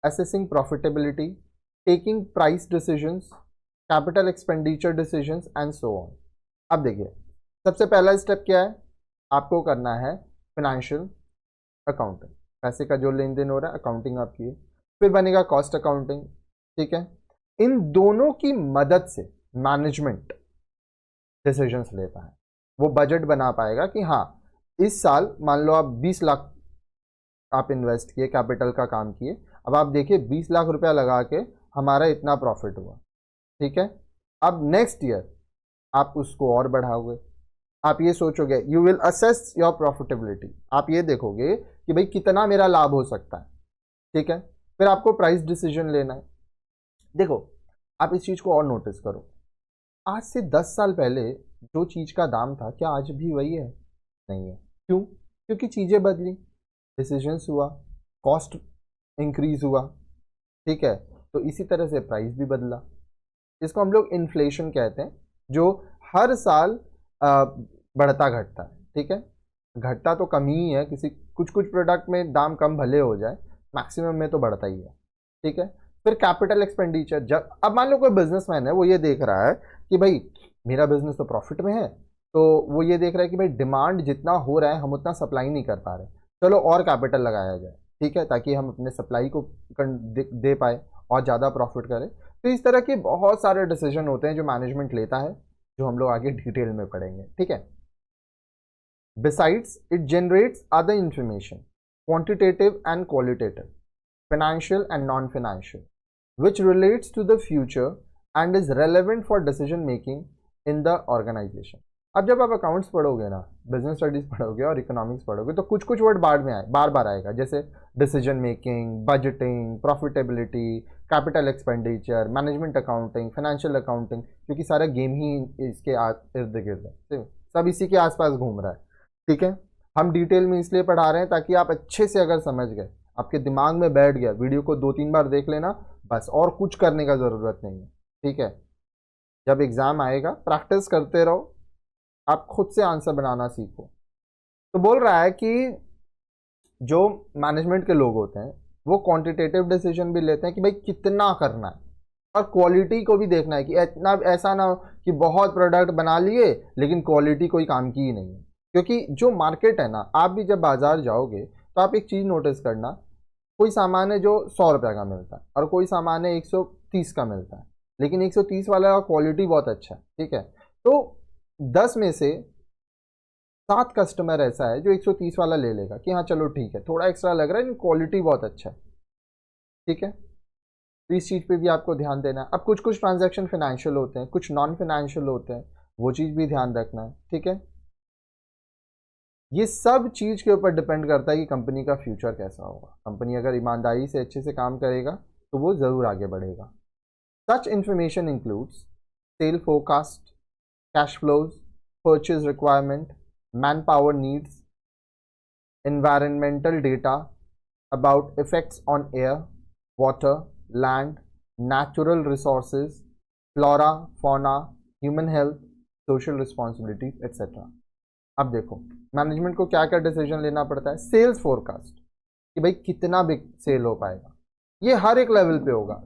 assessing profitability, taking price decisions, capital expenditure decisions and so on. अब देखिए सबसे पहला स्टेप क्या है, आपको करना है फाइनेंशियल अकाउंटिंग, पैसे का जो लेन देन हो रहा है अकाउंटिंग आपकी है। फिर बनेगा कॉस्ट अकाउंटिंग, ठीक है। इन दोनों की मदद से मैनेजमेंट डिसीजंस लेता है, वो बजट बना पाएगा कि हाँ इस साल मान लो आप 20 लाख आप इन्वेस्ट किए, कैपिटल का काम किए, अब आप देखिए 20 लाख रुपया लगा के हमारा इतना प्रॉफिट हुआ, ठीक है। अब नेक्स्ट ईयर आप उसको और बढ़ाओगे, आप ये सोचोगे, you will assess your profitability, आप ये देखोगे कि भाई कितना मेरा लाभ हो सकता है, ठीक है। फिर आपको प्राइस डिसीजन लेना है। देखो आप इस चीज़ को और नोटिस करो, आज से 10 साल पहले जो चीज़ का दाम था क्या आज भी वही है? नहीं है। क्यों? क्योंकि चीज़ें बदली, डिसीजंस हुआ, कॉस्ट इंक्रीज हुआ, ठीक है, तो इसी तरह से प्राइस भी बदला। इसको हम लोग इन्फ्लेशन कहते हैं, जो हर साल बढ़ता घटता है, ठीक है। घटता तो कम ही है, किसी कुछ कुछ प्रोडक्ट में दाम कम भले हो जाए, मैक्सिमम में तो बढ़ता ही है, ठीक है। फिर कैपिटल एक्सपेंडिचर, जब अब मान लो कोई बिजनेसमैन है, वो ये देख रहा है कि भाई मेरा बिजनेस तो प्रॉफिट में है, तो वो ये देख रहा है कि भाई डिमांड जितना हो रहा है हम उतना सप्लाई नहीं कर पा रहे, चलो और कैपिटल लगाया जाए, ठीक है, ताकि हम अपने सप्लाई को दे पाए और ज़्यादा प्रॉफिट करें। तो इस तरह के बहुत सारे डिसीजन होते हैं जो मैनेजमेंट लेता है, जो हम लोग आगे डिटेल में पढ़ेंगे, ठीक है। Besides it generates other information, quantitative and qualitative, financial and non-financial, which relates to the future and is relevant for decision making in the organization. अब जब आप अकाउंट्स पढ़ोगे ना, बिजनेस स्टडीज पढ़ोगे और इकोनॉमिक्स पढ़ोगे, तो कुछ कुछ वर्ड बार बार आएगा, जैसे decision making, budgeting, profitability, capital expenditure, management accounting, financial accounting, क्योंकि सारा गेम ही इसके इर्द गिर्द है, सब इसी के आसपास घूम रहा है, ठीक है। हम डिटेल में इसलिए पढ़ा रहे हैं ताकि आप अच्छे से अगर समझ गए, आपके दिमाग में बैठ गया, वीडियो को 2-3 बार देख लेना बस, और कुछ करने का ज़रूरत नहीं है, ठीक है। जब एग्ज़ाम आएगा प्रैक्टिस करते रहो, आप खुद से आंसर बनाना सीखो। तो बोल रहा है कि जो मैनेजमेंट के लोग होते हैं वो क्वांटिटेटिव डिसीजन भी लेते हैं कि भाई कितना करना है, और क्वालिटी को भी देखना है कि इतना ऐसा ना हो कि बहुत प्रोडक्ट बना लिए लेकिन क्वालिटी कोई काम की ही नहीं है। क्योंकि जो मार्केट है ना, आप भी जब बाज़ार जाओगे तो आप एक चीज़ नोटिस करना, कोई सामान है जो 100 रुपये का मिलता है और कोई सामान है 130 का मिलता है, लेकिन 130 वाला का क्वालिटी बहुत अच्छा है, ठीक है। तो 10 में से 7 कस्टमर ऐसा है जो 130 वाला ले लेगा कि हाँ चलो ठीक है, थोड़ा एक्स्ट्रा लग रहा है लेकिन क्वालिटी बहुत अच्छा है, ठीक है। तो इस चीज़ पे भी आपको ध्यान देना है। अब कुछ कुछ ट्रांजैक्शन फाइनेंशियल होते हैं, कुछ नॉन फाइनेंशियल होते हैं, वो चीज़ भी ध्यान रखना है, ठीक है। ये सब चीज़ के ऊपर डिपेंड करता है कि कंपनी का फ्यूचर कैसा होगा। कंपनी अगर ईमानदारी से अच्छे से काम करेगा तो वो ज़रूर आगे बढ़ेगा। Such information includes sale forecast, cash flows, purchase requirement, man power needs, environmental data about effects on air, water, land, natural resources, flora, fauna, human health, social responsibilities, etc. अब देखो मैनेजमेंट को क्या क्या डिसीजन लेना पड़ता है। सेल्स फोरकास्ट कि भाई कितना बिग सेल हो पाएगा, ये हर एक लेवल पे होगा।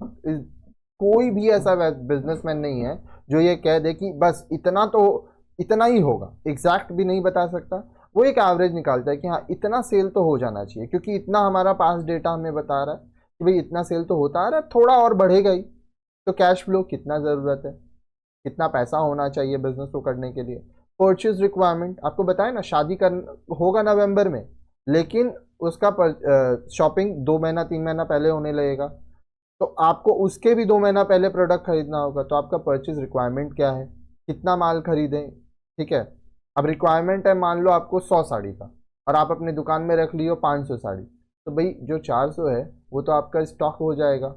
कोई भी ऐसा बिजनेसमैन नहीं है जो ये कह दे कि बस इतना तो इतना ही होगा, एग्जैक्ट भी नहीं बता सकता। वो एक एवरेज निकालता है कि हाँ इतना सेल तो हो जाना चाहिए, क्योंकि इतना हमारा पास डेटा हमें बता रहा है कि भाई इतना सेल तो होता आ रहा है, थोड़ा और बढ़ेगा ही। तो कैश फ्लो कितना ज़रूरत है, कितना पैसा होना चाहिए बिजनेस को करने के लिए। परचेज रिक्वायरमेंट आपको बताया ना, शादी कर होगा नवंबर में, लेकिन उसका शॉपिंग 2 महीना 3 महीना पहले होने लगेगा, तो आपको उसके भी 2 महीना पहले प्रोडक्ट खरीदना होगा। तो आपका परचेज रिक्वायरमेंट क्या है, कितना माल खरीदें, ठीक है। अब रिक्वायरमेंट है मान लो आपको 100 साड़ी का, और आप अपनी दुकान में रख लियो 500 साड़ी, तो भाई जो 400 है वो तो आपका स्टॉक हो जाएगा।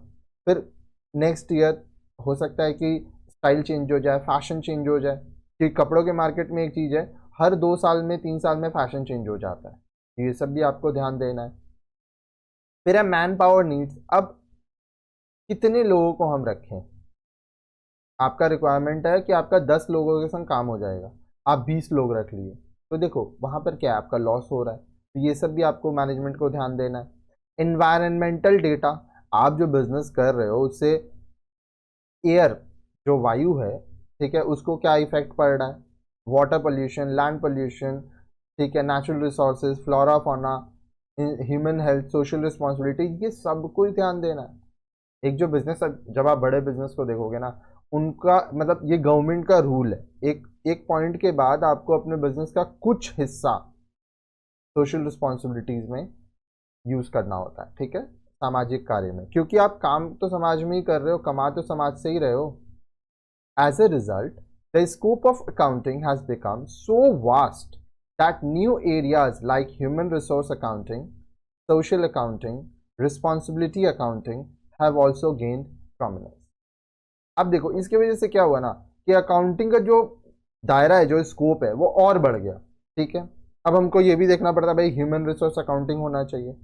फिर नेक्स्ट ईयर हो सकता है कि स्टाइल चेंज हो जाए, फैशन चेंज हो जाए, क्योंकि कपड़ों के मार्केट में एक चीज़ है, हर 2 साल में 3 साल में फैशन चेंज हो जाता है। ये सब भी आपको ध्यान देना है। फिर है मैन पावर नीड्स। अब कितने लोगों को हम रखें, आपका रिक्वायरमेंट है कि आपका 10 लोगों के संग काम हो जाएगा, आप 20 लोग रख लिए, तो देखो वहाँ पर क्या है, आपका लॉस हो रहा है। तो ये सब भी आपको मैनेजमेंट को ध्यान देना है। इन्वायरमेंटल डेटा, आप जो बिजनेस कर रहे हो उससे एयर जो वायु है, ठीक है, उसको क्या इफेक्ट पड़ रहा है, वाटर पोल्यूशन, लैंड पोल्यूशन, ठीक है, natural resources, flora fauna, human health, social responsibility, ये सब कुछ ध्यान देना है। एक जो बिजनेस, जब आप बड़े बिजनेस को देखोगे ना, उनका मतलब ये गवर्नमेंट का रूल है, एक एक पॉइंट के बाद आपको अपने बिजनेस का कुछ हिस्सा सोशल रिस्पॉन्सिबिलिटीज में यूज करना होता है, ठीक है, सामाजिक कार्य में, क्योंकि आप काम तो समाज में ही कर रहे हो, कमा तो समाज से ही रहे हो। As a result, the scope of accounting has become so vast that new areas like human resource accounting, social accounting, responsibility accounting have also gained prominence. अब देखो इसकी वजह से क्या हुआ ना कि अकाउंटिंग का जो दायरा है, जो स्कोप है, वो और बढ़ गया, ठीक है। अब हमको ये भी देखना पड़ता है भाई ह्यूमन रिसोर्स अकाउंटिंग होना चाहिए।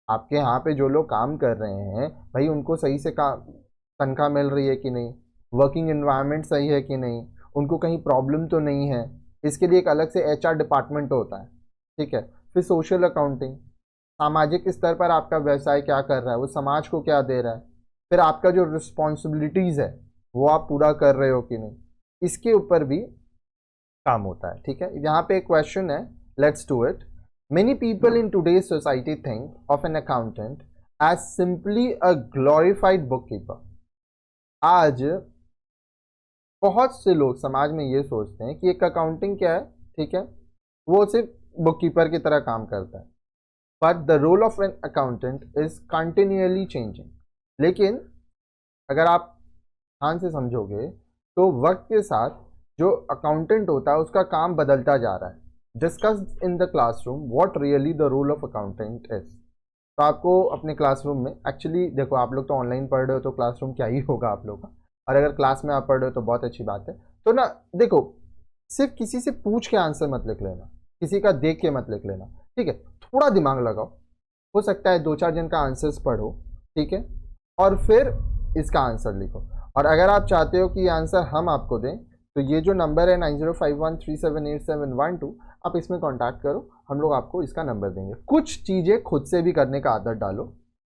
आपके यहाँ पे जो लोग काम कर रहे हैं भाई, उनको सही से काम तनख्वाह मिल रही है कि नहीं, वर्किंग एनवायरनमेंट सही है कि नहीं, उनको कहीं प्रॉब्लम तो नहीं है। इसके लिए एक अलग से एचआर डिपार्टमेंट होता है, ठीक है। फिर सोशल अकाउंटिंग, सामाजिक स्तर पर आपका व्यवसाय क्या कर रहा है, वो समाज को क्या दे रहा है। फिर आपका जो रिस्पॉन्सिबिलिटीज़ है वो आप पूरा कर रहे हो कि नहीं, इसके ऊपर भी काम होता है, ठीक है। यहाँ पे एक क्वेश्चन है, let's do it. Many people in today's society think of an accountant as simply a glorified book keeper. आज बहुत से लोग समाज में ये सोचते हैं कि एक अकाउंटिंग क्या है, ठीक है, वो सिर्फ बुक कीपर की तरह काम करता है। But the role of an accountant is continually changing. लेकिन अगर आप ध्यान से समझोगे तो वक्त के साथ जो अकाउंटेंट होता है उसका काम बदलता जा रहा है। Discuss in the classroom what really the role of accountant is. तो आपको अपने क्लासरूम में, एक्चुअली देखो आप लोग तो ऑनलाइन पढ़ रहे हो तो क्लासरूम क्या ही होगा आप लोग का, और अगर क्लास में आप पढ़ रहे हो तो बहुत अच्छी बात है। तो ना देखो, सिर्फ किसी से पूछ के आंसर मत लिख लेना, किसी का देख के मत लिख लेना, ठीक है। थोड़ा दिमाग लगाओ, हो सकता है 2-4 जन का आंसर्स पढ़ो, ठीक है, और फिर इसका आंसर लिखो। और अगर आप चाहते हो कि ये आंसर हम आपको दें तो ये जो नंबर है 9051378712, आप इसमें कांटेक्ट करो, हम लोग आपको इसका नंबर देंगे। कुछ चीज़ें खुद से भी करने का आदत डालो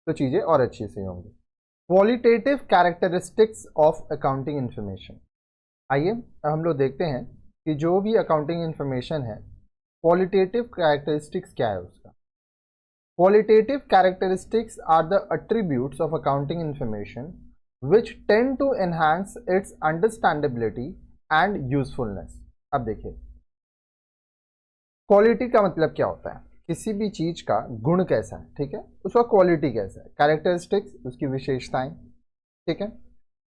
तो चीज़ें और अच्छी से होंगी। Qualitative characteristics of accounting information. आइए हम लोग देखते हैं कि जो भी अकाउंटिंग इन्फॉर्मेशन है, क्वालिटेटिव कैरेक्टरिस्टिक्स क्या है उसका। Qualitative characteristics are the attributes of accounting information which tend to enhance its understandability and usefulness. अब देखिए, क्वालिटी का मतलब क्या होता है, किसी भी चीज का गुण कैसा है, ठीक है, उसका क्वालिटी कैसा है, कैरेक्टरिस्टिक्स, उसकी विशेषताएं, ठीक है।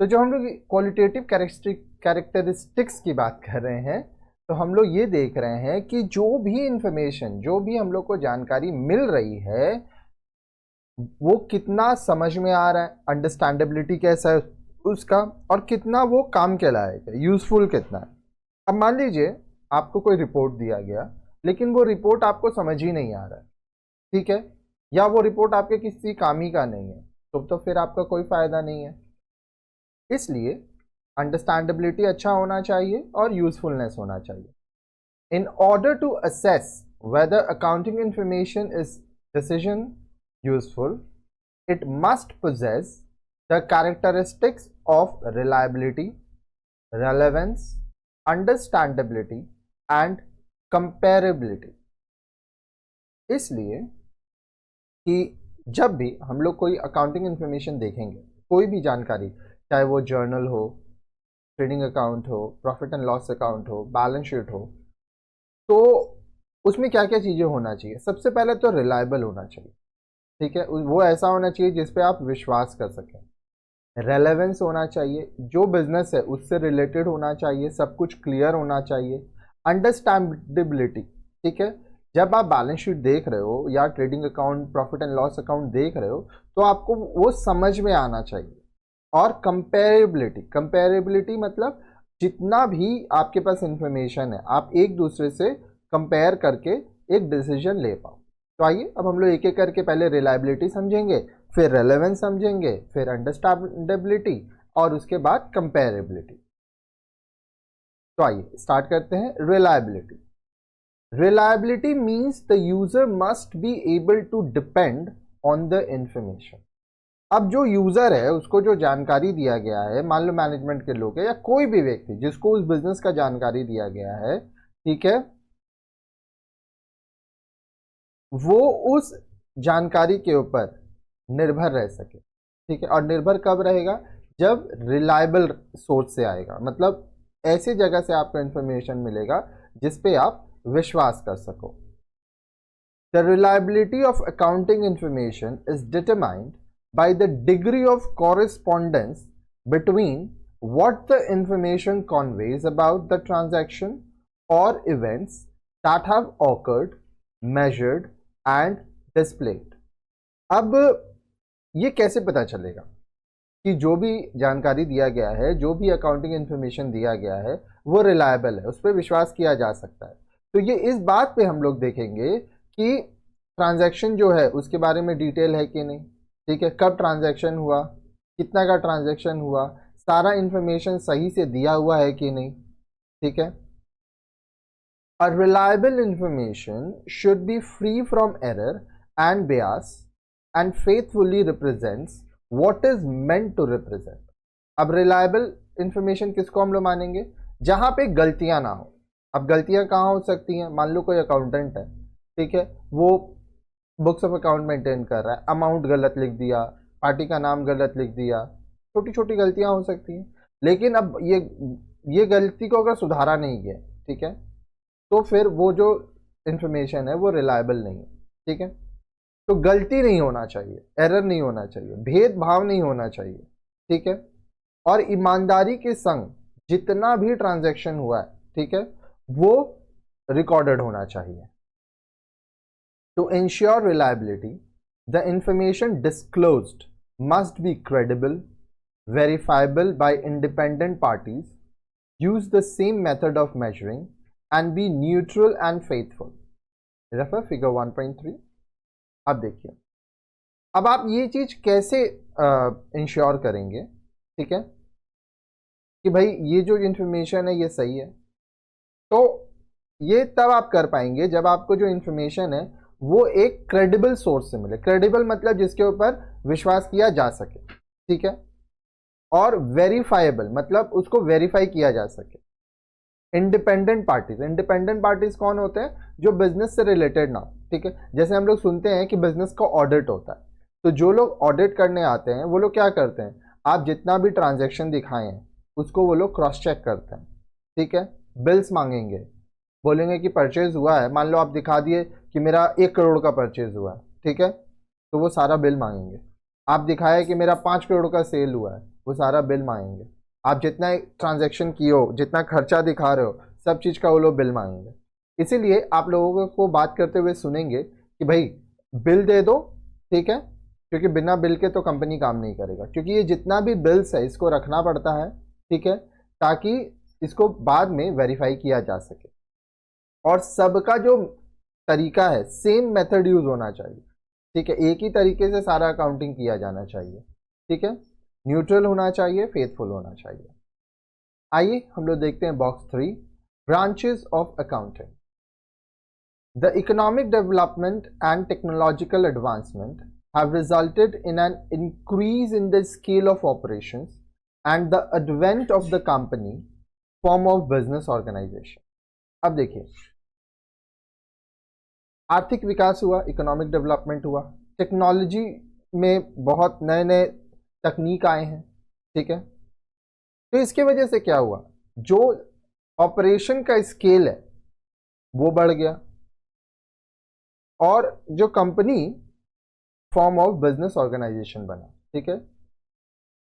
तो जो हम लोग क्वालिटेटिव कैरेक्टरिस्टिक्स की बात कर रहे हैं, तो हम लोग ये देख रहे हैं कि जो भी इंफॉर्मेशन, जो भी हम लोग को जानकारी मिल रही है, वो कितना समझ में आ रहा है, अंडरस्टैंडेबिलिटी कैसा है उसका, और कितना वो काम के लायक है, यूजफुल कितना है। अब मान लीजिए आपको कोई रिपोर्ट दिया गया, लेकिन वो रिपोर्ट आपको समझ ही नहीं आ रहा है, ठीक है, या वो रिपोर्ट आपके किसी काम ही का नहीं है, तो फिर आपका कोई फायदा नहीं है। इसलिए अंडरस्टैंडेबिलिटी अच्छा होना चाहिए और यूजफुलनेस होना चाहिए। In order to assess whether accounting information is decision useful, it must possess the characteristics of reliability, relevance, understandability and comparability। इसलिए कि जब भी हम लोग कोई अकाउंटिंग इंफॉर्मेशन देखेंगे, कोई भी जानकारी, चाहे वो जर्नल हो, ट्रेडिंग अकाउंट हो, प्रॉफिट एंड लॉस अकाउंट हो, बैलेंस शीट हो, तो उसमें क्या क्या चीज़ें होना चाहिए। सबसे पहले तो रिलायबल होना चाहिए, ठीक है, वो ऐसा होना चाहिए जिस पे आप विश्वास कर सकें। रेलेवेंस होना चाहिए, जो बिजनेस है उससे रिलेटेड होना चाहिए, सब कुछ क्लियर होना चाहिए। अंडरस्टैंडेबिलिटी, ठीक है, जब आप बैलेंस शीट देख रहे हो या trading account, profit and loss account देख रहे हो, तो आपको वो समझ में आना चाहिए। और कंपेरेबिलिटी, कंपेरेबिलिटी मतलब जितना भी आपके पास इंफॉर्मेशन है, आप एक दूसरे से कंपेयर करके एक डिसीजन ले पाओ। तो आइए अब हम लोग एक एक करके पहले रिलायबिलिटी समझेंगे, फिर रेलेवेंस समझेंगे, फिर अंडरस्टैंडेबिलिटी और उसके बाद कंपेरेबिलिटी। तो आइए स्टार्ट करते हैं। Reliability, reliability means the user must be able to depend on the information. अब जो यूजर है उसको जो जानकारी दिया गया है, मान लो मैनेजमेंट के लोग है या कोई भी व्यक्ति जिसको उस बिजनेस का जानकारी दिया गया है, ठीक है, वो उस जानकारी के ऊपर निर्भर रह सके, ठीक है। और निर्भर कब रहेगा, जब रिलायबल सोर्स से आएगा, मतलब ऐसी जगह से आपको इंफॉर्मेशन मिलेगा जिस पे आप विश्वास कर सको। The reliability of accounting information is determined by the degree of correspondence between what the information conveys about the transaction or events that have occurred, measured and displayed। अब ये कैसे पता चलेगा कि जो भी जानकारी दिया गया है, जो भी अकाउंटिंग इंफॉर्मेशन दिया गया है, वो रिलायबल है, उस पर विश्वास किया जा सकता है। तो ये इस बात पे हम लोग देखेंगे कि ट्रांजैक्शन जो है उसके बारे में डिटेल है कि नहीं, ठीक है, कब ट्रांजैक्शन हुआ, कितना का ट्रांजैक्शन हुआ, सारा इंफॉर्मेशन सही से दिया हुआ है कि नहीं, ठीक है। A reliable information should be free from error and bias and faithfully represents what is meant to represent। अब रिलायबल इंफॉर्मेशन किसको हम लोग मानेंगे, जहां पे गलतियां ना हो। अब गलतियां कहाँ हो सकती हैं, मान लो कोई अकाउंटेंट है, ठीक है, वो बुक्स ऑफ अकाउंट मेंटेन कर रहा है, अमाउंट गलत लिख दिया, पार्टी का नाम गलत लिख दिया, छोटी छोटी गलतियां हो सकती हैं। लेकिन अब ये गलती को अगर सुधारा नहीं गया, ठीक है, तो फिर वो जो इंफॉर्मेशन है वो रिलायबल नहीं है, ठीक है। तो गलती नहीं होना चाहिए, एरर नहीं होना चाहिए, भेदभाव नहीं होना चाहिए, ठीक है। और ईमानदारी के संग जितना भी ट्रांजैक्शन हुआ है, ठीक है, वो रिकॉर्डेड होना चाहिए। To ensure reliability, the information disclosed must be credible, verifiable by independent parties, use the same method of measuring, and be neutral and faithful। Refer figure 1.3। अब देखिए, अब आप ये चीज कैसे इंश्योर करेंगे, ठीक है, कि भाई ये जो इंफॉर्मेशन है ये सही है। तो ये तब आप कर पाएंगे जब आपको जो इंफॉर्मेशन है वो एक क्रेडिबल सोर्स से मिले। क्रेडिबल मतलब जिसके ऊपर विश्वास किया जा सके, ठीक है। और वेरीफाइबल मतलब उसको वेरीफाई किया जा सके। इंडिपेंडेंट पार्टीज, इंडिपेंडेंट पार्टीज कौन होते हैं, जो बिजनेस से रिलेटेड ना हो, ठीक है। जैसे हम लोग सुनते हैं कि बिजनेस का ऑडिट होता है, तो जो लोग ऑडिट करने आते हैं वो लोग क्या करते हैं, आप जितना भी ट्रांजेक्शन दिखाए हैं उसको वो लोग क्रॉस चेक करते हैं, ठीक है, बिल्स मांगेंगे, बोलेंगे कि परचेज हुआ है, मान लो आप दिखा दिए कि मेरा 1 करोड़ का परचेज हुआ है, ठीक है, तो वो सारा बिल मांगेंगे। आप दिखाया कि मेरा 5 करोड़ का सेल हुआ है, वो सारा बिल मांगेंगे। आप जितना ट्रांजैक्शन किए हो, जितना खर्चा दिखा रहे हो, सब चीज़ का वो लोग बिल मांगेंगे। इसीलिए आप लोगों को बात करते हुए सुनेंगे कि भाई बिल दे दो, ठीक है, क्योंकि बिना बिल के तो कंपनी काम नहीं करेगा, क्योंकि ये जितना भी बिल्स है इसको रखना पड़ता है, ठीक है, ताकि इसको बाद में वेरीफाई किया जा सके। और सबका जो तरीका है सेम मेथड यूज होना चाहिए, ठीक है, एक ही तरीके से सारा अकाउंटिंग किया जाना चाहिए, ठीक है, न्यूट्रल होना चाहिए, फेथफुल होना चाहिए। आइए हम लोग देखते हैं box 3, branches of accounting. The economic development and technological advancement have resulted in an increase in the scale of operations and the advent of the company form of business organization। अब देखिए, आर्थिक विकास हुआ, इकोनॉमिक डेवलपमेंट हुआ, टेक्नोलॉजी में बहुत नए नए तकनीक आए हैं, ठीक है, तो इसके वजह से क्या हुआ, जो ऑपरेशन का स्केल है वो बढ़ गया, और जो company form of business organization बना, ठीक है।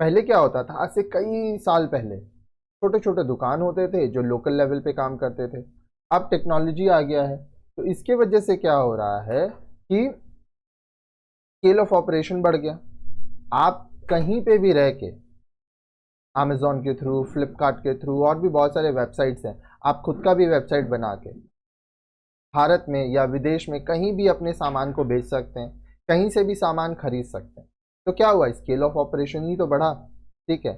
पहले क्या होता था, आज से कई साल पहले छोटे छोटे दुकान होते थे जो लोकल लेवल पे काम करते थे। अब टेक्नोलॉजी आ गया है, तो इसके वजह से क्या हो रहा है कि स्केल ऑफ ऑपरेशन बढ़ गया। आप कहीं पे भी रह के, अमेजोन के थ्रू, फ्लिपकार्ट के थ्रू, और भी बहुत सारे वेबसाइट्स हैं, आप खुद का भी वेबसाइट बना के भारत में या विदेश में कहीं भी अपने सामान को बेच सकते हैं, कहीं से भी सामान खरीद सकते हैं। तो क्या हुआ, स्केल ऑफ ऑपरेशन ही तो बढ़ा, ठीक है।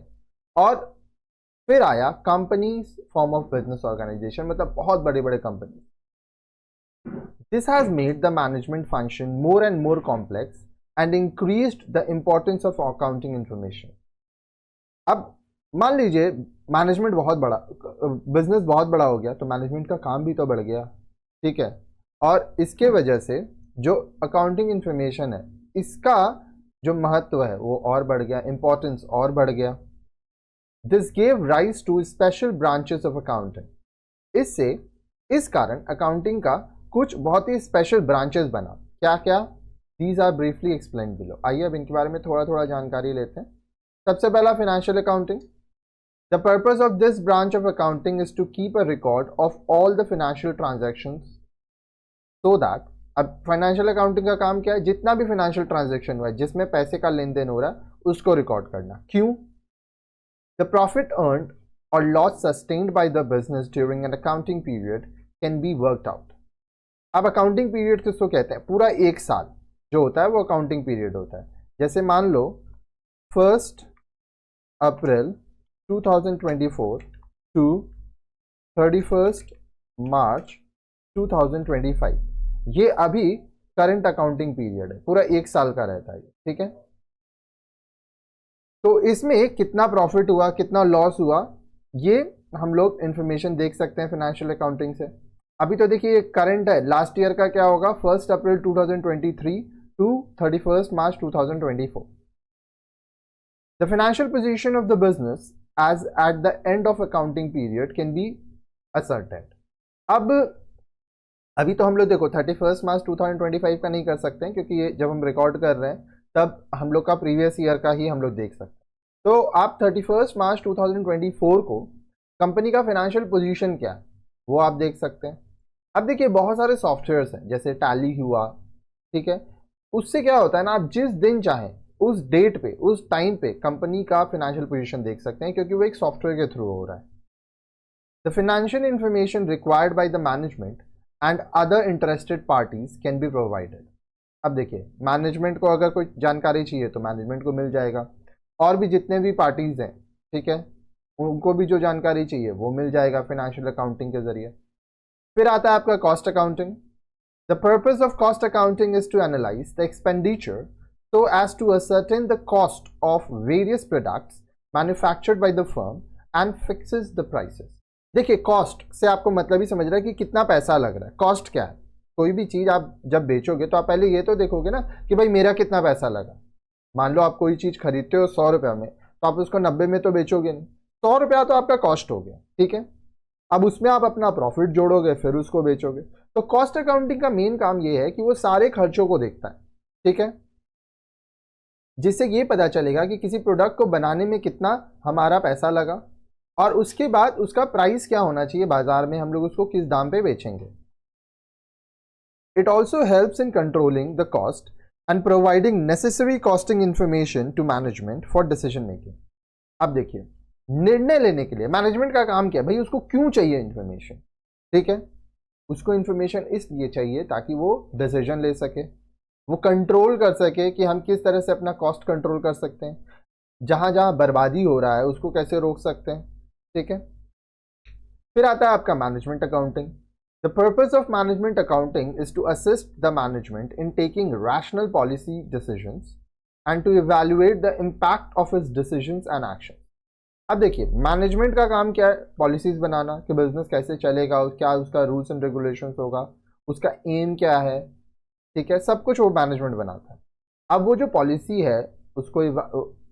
और फिर आया company form of business organization, मतलब बहुत बड़े बड़े company. This has made the management function more and more complex and increased the importance of accounting information. अब मान लीजिए मैनेजमेंट बहुत बड़ा, बिजनेस बहुत बड़ा हो गया, तो मैनेजमेंट का काम भी तो बढ़ गया, ठीक है, और इसके वजह से जो अकाउंटिंग इंफॉर्मेशन है इसका जो महत्व है वो और बढ़ गया, इंपॉर्टेंस और बढ़ गया। This gave rise to special branches of accounting. इससे इस कारण अकाउंटिंग का कुछ बहुत ही स्पेशल ब्रांचेस बना। क्या क्या, these are briefly explain below. आइए अब इनके बारे में थोड़ा थोड़ा जानकारी लेते हैं। सबसे पहला financial accounting. The purpose of this branch of accounting is to keep a record of all the financial transactions so that, अब फाइनेंशियल अकाउंटिंग का काम क्या है, जितना भी फाइनेंशियल ट्रांजैक्शन हुआ है जिसमें पैसे का लेन देन हो रहा है उसको रिकॉर्ड करना। क्यों? द प्रॉफिट अर्न्ड और loss sustained by the business during an accounting period can be worked out. अब अकाउंटिंग पीरियड किसको कहते हैं, पूरा एक साल जो होता है वो अकाउंटिंग पीरियड होता है। जैसे मान लो 1 अप्रैल 2024 to 31 मार्च 2025, ये अभी करंट अकाउंटिंग पीरियड है, पूरा एक साल का रहता है, ठीक है। तो इसमें कितना प्रॉफिट हुआ, कितना लॉस हुआ, ये हम लोग इंफॉर्मेशन देख सकते हैं फाइनेंशियल अकाउंटिंग से। अभी तो देखिए करंट है, लास्ट ईयर का क्या होगा, 1 अप्रैल 2023 to 31 March 2024। The financial position of the business as at the end of accounting period can be ascertained। अब अभी तो हम लोग देखो 31 मार्च 2025 का नहीं कर सकते हैं, क्योंकि ये जब हम रिकॉर्ड कर रहे हैं तब हम लोग का प्रीवियस ईयर का ही हम लोग देख सकते हैं। तो आप 31 मार्च 2024 को कंपनी का फाइनेंशियल पोजीशन क्या है वो आप देख सकते हैं। अब देखिए बहुत सारे सॉफ्टवेयर्स हैं, जैसे टैली हुआ, ठीक है, उससे क्या होता है ना, आप जिस दिन चाहें उस डेट पे, उस टाइम पे कंपनी का फाइनेंशियल पोजीशन देख सकते हैं, क्योंकि वो एक सॉफ्टवेयर के थ्रू हो रहा है। The financial information required by the management and other interested parties can be provided. अब देखिए मैनेजमेंट को अगर कोई जानकारी चाहिए तो मैनेजमेंट को मिल जाएगा, और भी जितने भी पार्टीज हैं, ठीक है, उनको भी जो जानकारी चाहिए वो मिल जाएगा फाइनेंशियल अकाउंटिंग के जरिए। फिर आता है आपका cost accounting. The purpose of cost accounting is to analyse the expenditure so as to ascertain the cost of various products manufactured by the firm and fixes the prices। देखिए कॉस्ट से आपको मतलब ही समझ रहा है कि कितना पैसा लग रहा है। कॉस्ट क्या है, कोई भी चीज़ आप जब बेचोगे तो आप पहले ये तो देखोगे ना कि भाई मेरा कितना पैसा लगा। मान लो आप कोई चीज़ खरीदते हो 100 रुपये में, तो आप उसको 90 में तो बेचोगे नहीं, 100 रुपया तो आपका कॉस्ट हो गया, ठीक है। अब उसमें आप अपना प्रॉफिट जोड़ोगे, फिर उसको बेचोगे। तो कॉस्ट अकाउंटिंग का मेन काम ये है कि वो सारे खर्चों को देखता है, ठीक है, जिससे ये पता चलेगा कि किसी प्रोडक्ट को बनाने में कितना हमारा पैसा लगा और उसके बाद उसका प्राइस क्या होना चाहिए बाजार में, हम लोग उसको किस दाम पे बेचेंगे। It also helps in controlling the cost and providing necessary costing information to management for decision making. अब देखिए, निर्णय लेने के लिए मैनेजमेंट का काम क्या है भाई, उसको क्यों चाहिए इंफॉर्मेशन, ठीक है, उसको इंफॉर्मेशन इसलिए चाहिए ताकि वो डिसीजन ले सके, वो कंट्रोल कर सके कि हम किस तरह से अपना कॉस्ट कंट्रोल कर सकते हैं, जहां जहां बर्बादी हो रहा है उसको कैसे रोक सकते हैं, ठीक है। फिर आता है आपका management accounting. The purpose of management accounting is to assist the management in taking rational policy decisions and to evaluate the impact of its decisions and action. अब देखिए, मैनेजमेंट का काम क्या है, पॉलिसीज बनाना कि बिजनेस कैसे चलेगा, क्या उसका रूल्स एंड रेगुलेशंस होगा, उसका एम क्या है, ठीक है, सब कुछ वो मैनेजमेंट बनाता है। अब वो जो पॉलिसी है उसको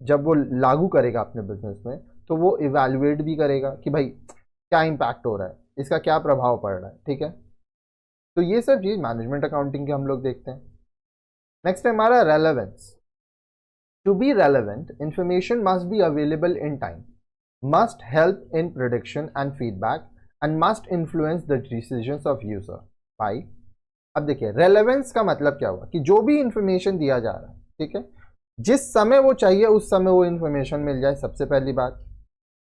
जब वो लागू करेगा अपने बिजनेस में, तो वो इवैल्यूएट भी करेगा कि भाई क्या इम्पैक्ट हो रहा है, इसका क्या प्रभाव पड़ रहा है, ठीक है। तो ये सब चीज मैनेजमेंट अकाउंटिंग के हम लोग देखते हैं। नेक्स्ट है हमारा relevance. To be relevant, information must be available in time, must help in prediction and feedback and must influence the decisions of user by। अब देखिए, रेलेवेंस का मतलब क्या हुआ कि जो भी इंफॉर्मेशन दिया जा रहा है, ठीक है, जिस समय वो चाहिए उस समय वो इंफॉर्मेशन मिल जाए, सबसे पहली बात।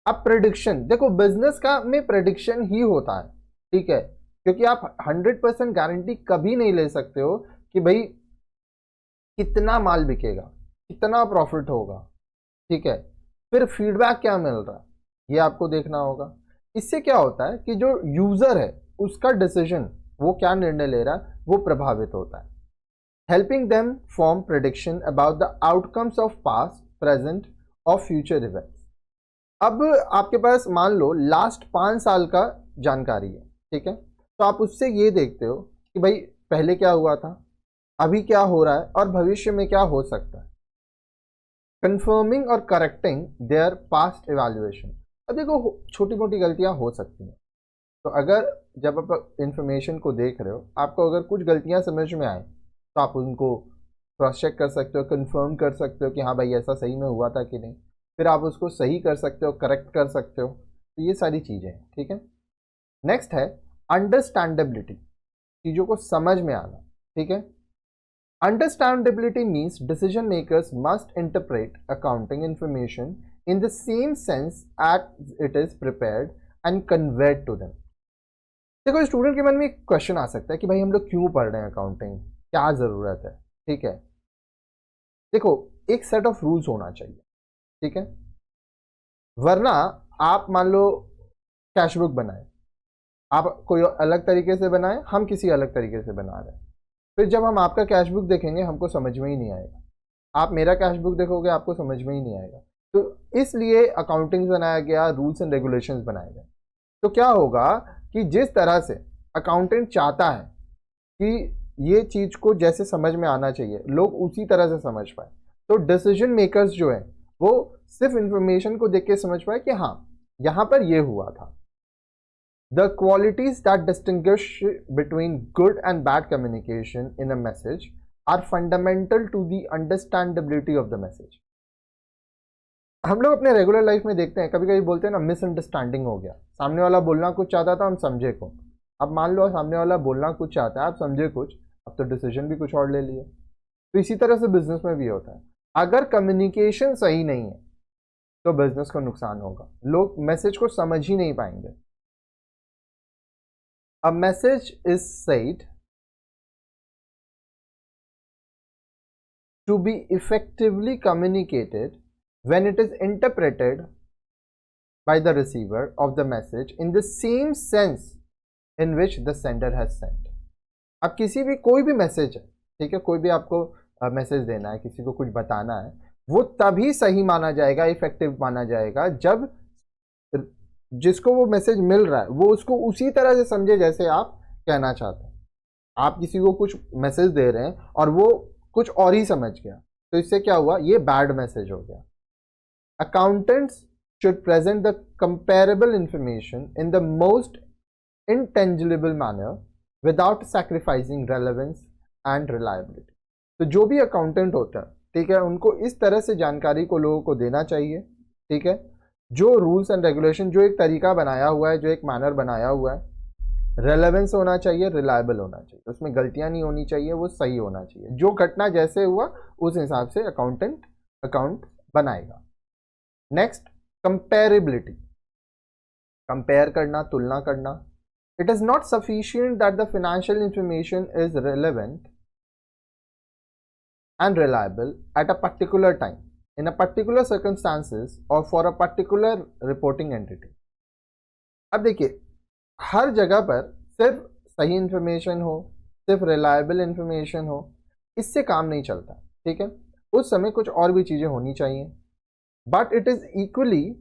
अब प्रेडिक्शन, देखो बिजनेस का में प्रेडिक्शन ही होता है, ठीक है, क्योंकि आप 100% गारंटी कभी नहीं ले सकते हो कि भाई कितना माल बिकेगा, कितना प्रॉफिट होगा, ठीक है। फिर फीडबैक क्या मिल रहा है ये आपको देखना होगा। इससे क्या होता है कि जो यूजर है उसका डिसीजन, वो क्या निर्णय ले रहा है, वो प्रभावित होता है। Helping them form prediction about the outcomes of past, present और फ्यूचर इवेंट्स। अब आपके पास मान लो लास्ट 5 साल का जानकारी है, ठीक है, तो आप उससे ये देखते हो कि भाई पहले क्या हुआ था, अभी क्या हो रहा है और भविष्य में क्या हो सकता है। कंफर्मिंग और करेक्टिंग देयर पास्ट इवैल्यूएशन। अब देखो छोटी मोटी गलतियां हो सकती हैं, तो अगर जब आप इंफॉर्मेशन को देख रहे हो, आपको अगर कुछ गलतियां समझ में आए तो आप उनको क्रॉस चेक कर सकते हो, कंफर्म कर सकते हो कि हाँ भाई ऐसा सही में हुआ था कि नहीं, फिर आप उसको सही कर सकते हो, करेक्ट कर सकते हो। तो ये सारी चीज़ें हैं, ठीक है। नेक्स्ट है अंडरस्टैंडेबिलिटी, चीज़ों को समझ में आना, ठीक है। Understandability means decision makers must interpret accounting information in the same sense as it is prepared and conveyed to them। देखो स्टूडेंट के मन में एक क्वेश्चन आ सकता है कि भाई हम लोग क्यों पढ़ रहे हैं अकाउंटिंग, क्या ज़रूरत है, ठीक है। देखो एक सेट ऑफ रूल्स होना चाहिए, ठीक है, वरना आप मान लो कैश बुक बनाए, आप कोई अलग तरीके से बनाए, हम किसी अलग तरीके से बना रहे हैं, फिर जब हम आपका कैश बुक देखेंगे हमको समझ में ही नहीं आएगा, आप मेरा कैश बुक देखोगे आपको समझ में ही नहीं आएगा। तो इसलिए अकाउंटिंग बनाया गया, रूल्स एंड रेगुलेशंस बनाए गए। तो क्या होगा कि जिस तरह से अकाउंटेंट चाहता है कि ये चीज को जैसे समझ में आना चाहिए लोग उसी तरह से समझ पाए, तो डिसीजन मेकर्स जो है वो सिर्फ इंफॉर्मेशन को देख के समझ पाए कि हाँ यहाँ पर ये हुआ था। The qualities that distinguish between good and bad communication in a message are fundamental to the understandability of the message। हम लोग अपने रेगुलर लाइफ में देखते हैं, कभी कभी बोलते हैं ना मिसअंडरस्टैंडिंग हो गया, सामने वाला बोलना कुछ चाहता था हम समझे को। अब मान लो सामने वाला बोलना कुछ चाहता है आप समझे कुछ, अब तो डिसीजन भी कुछ और ले लिए। तो इसी तरह से बिजनेस में भी होता है, अगर कम्युनिकेशन सही नहीं है तो बिजनेस को नुकसान होगा, लोग मैसेज को समझ ही नहीं पाएंगे। A message is said to be effectively communicated when it is interpreted by the receiver of the message in the same sense in which the sender has sent। अब किसी भी कोई भी मैसेज है, ठीक है, कोई भी आपको मैसेज देना है, किसी को कुछ बताना है, वो तभी सही माना जाएगा, इफेक्टिव माना जाएगा जब जिसको वो मैसेज मिल रहा है वो उसको उसी तरह से समझे जैसे आप कहना चाहते हैं। आप किसी को कुछ मैसेज दे रहे हैं और वो कुछ और ही समझ गया, तो इससे क्या हुआ, ये बैड मैसेज हो गया। Accountants should present the comparable information in the most intangible manner without sacrificing relevance and reliability. तो जो भी अकाउंटेंट होता है, ठीक है, उनको इस तरह से जानकारी को लोगों को देना चाहिए, ठीक है, जो रूल्स एंड रेगुलेशन, जो एक तरीका बनाया हुआ है, जो एक मैनर बनाया हुआ है, रेलेवेंस होना चाहिए, रिलायबल होना चाहिए, उसमें गलतियां नहीं होनी चाहिए, वो सही होना चाहिए, जो घटना जैसे हुआ उस हिसाब से अकाउंटेंट अकाउंट बनाएगा। नेक्स्ट, कंपेरेबिलिटी, कंपेयर करना, तुलना करना। It is not sufficient that the financial information is relevant and reliable at a particular time, in a particular circumstances or for a particular reporting entity. अब देखिए, हर जगह पर सिर्फ सही इंफॉर्मेशन हो, सिर्फ रिलायबल इंफॉर्मेशन हो, इससे काम नहीं चलता, ठीक है, उस समय कुछ और भी चीज़ें होनी चाहिए। But it is equally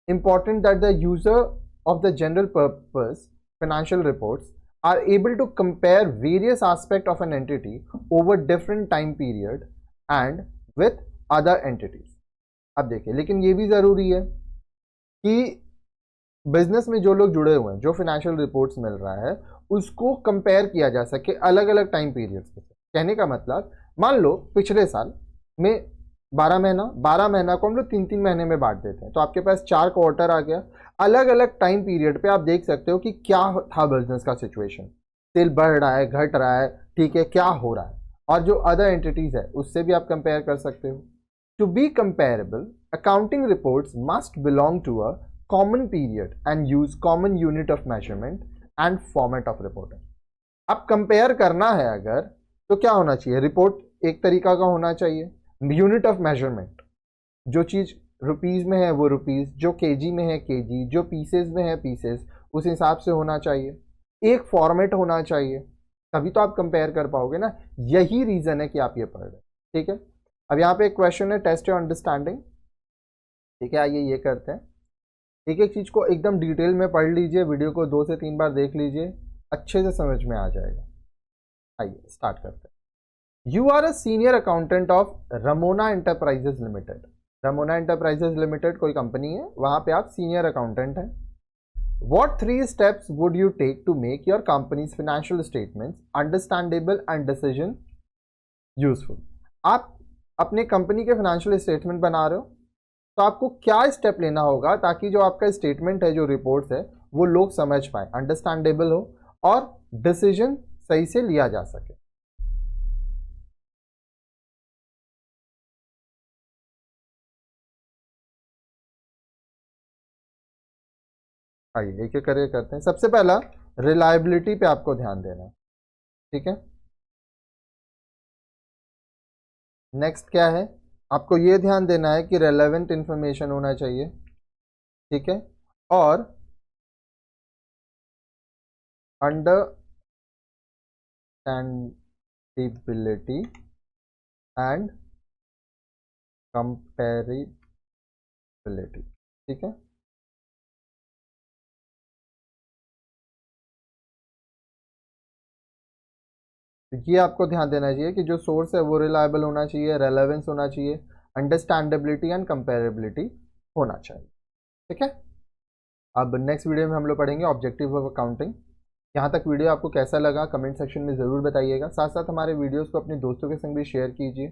important that the user of the general purpose financial reports are able to compare various aspects of an entity over different time period and with other entities. अब देखिए, लेकिन ये भी ज़रूरी है कि बिजनेस में जो लोग जुड़े हुए हैं, जो फाइनेंशियल रिपोर्ट्स मिल रहा है, उसको कंपेयर किया जा सके अलग अलग टाइम पीरियड्स के साथ। कहने का मतलब, मान लो पिछले साल में 12 महीना को हम लोग 3-3 महीने में बांट देते हैं, तो आपके पास 4 क्वार्टर आ गया। अलग अलग टाइम पीरियड पे आप देख सकते हो कि क्या था बिजनेस का सिचुएशन, सेल बढ़ रहा है, घट रहा है, ठीक है, क्या हो रहा है, और जो अदर एंटिटीज है उससे भी आप कंपेयर कर सकते हो। To be comparable, accounting reports must belong to a common period and use common unit of measurement and format of reporting. अब कंपेयर करना है अगर, तो क्या होना चाहिए, रिपोर्ट एक तरीका का होना चाहिए, यूनिट ऑफ मेजरमेंट, जो चीज़ रुपीज़ में है वो रुपीज़, जो केजी में है केजी, जो पीसेस में है पीसेस, उस हिसाब से होना चाहिए, एक फॉर्मेट होना चाहिए, तभी तो आप कंपेयर कर पाओगे ना। यही रीज़न है कि आप ये पढ़ रहे हैं, ठीक है। अब यहाँ पे एक क्वेश्चन है, टेस्ट योर अंडरस्टैंडिंग, ठीक है, आइए ये करते हैं। एक एक चीज़ को एकदम डिटेल में पढ़ लीजिए, वीडियो को 2 से 3 बार देख लीजिए, अच्छे से समझ में आ जाएगा। आइए स्टार्ट करते हैं। You are a senior accountant of Ramona enterprises limited. Ramona enterprises limited कोई कंपनी है, वहां पे आप सीनियर अकाउंटेंट हैं। What 3 steps would you take to make your company's financial statements understandable and decision useful? आप अपने कंपनी के फाइनेंशियल स्टेटमेंट बना रहे हो, तो आपको क्या स्टेप लेना होगा ताकि जो आपका स्टेटमेंट है, जो रिपोर्ट्स है, वो लोग समझ पाए, अंडरस्टैंडेबल हो और डिसीजन सही से लिया जा सके। आइए एक एक करके करते हैं। सबसे पहला, रिलायबिलिटी पे आपको ध्यान देना है, ठीक है। नेक्स्ट क्या है, आपको ये ध्यान देना है कि रेलेवेंट इंफॉर्मेशन होना चाहिए, ठीक है, और अंडरस्टैंडेबिलिटी एंड कंपेरेबिलिटी, ठीक है। तो ये आपको ध्यान देना चाहिए कि जो सोर्स है वो रिलायबल होना चाहिए, रेलेवेंस होना चाहिए, अंडरस्टैंडेबिलिटी एंड कंपेरेबिलिटी होना चाहिए, ठीक है। अब नेक्स्ट वीडियो में हम लोग पढ़ेंगे ऑब्जेक्टिव ऑफ अकाउंटिंग। यहाँ तक वीडियो आपको कैसा लगा कमेंट सेक्शन में ज़रूर बताइएगा। साथ साथ हमारे वीडियोस को अपने दोस्तों के संग भी शेयर कीजिए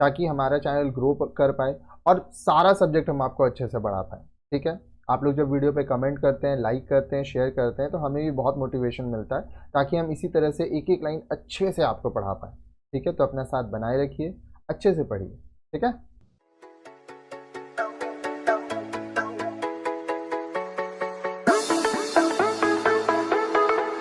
ताकि हमारा चैनल ग्रो कर पाए और सारा सब्जेक्ट हम आपको अच्छे से पढ़ा पाएँ, ठीक है। आप लोग जब वीडियो पे कमेंट करते हैं, लाइक करते हैं, शेयर करते हैं, तो हमें भी बहुत मोटिवेशन मिलता है ताकि हम इसी तरह से एक एक लाइन अच्छे से आपको पढ़ा पाएँ, ठीक है। तो अपना साथ बनाए रखिए, अच्छे से पढ़िए, ठीक है।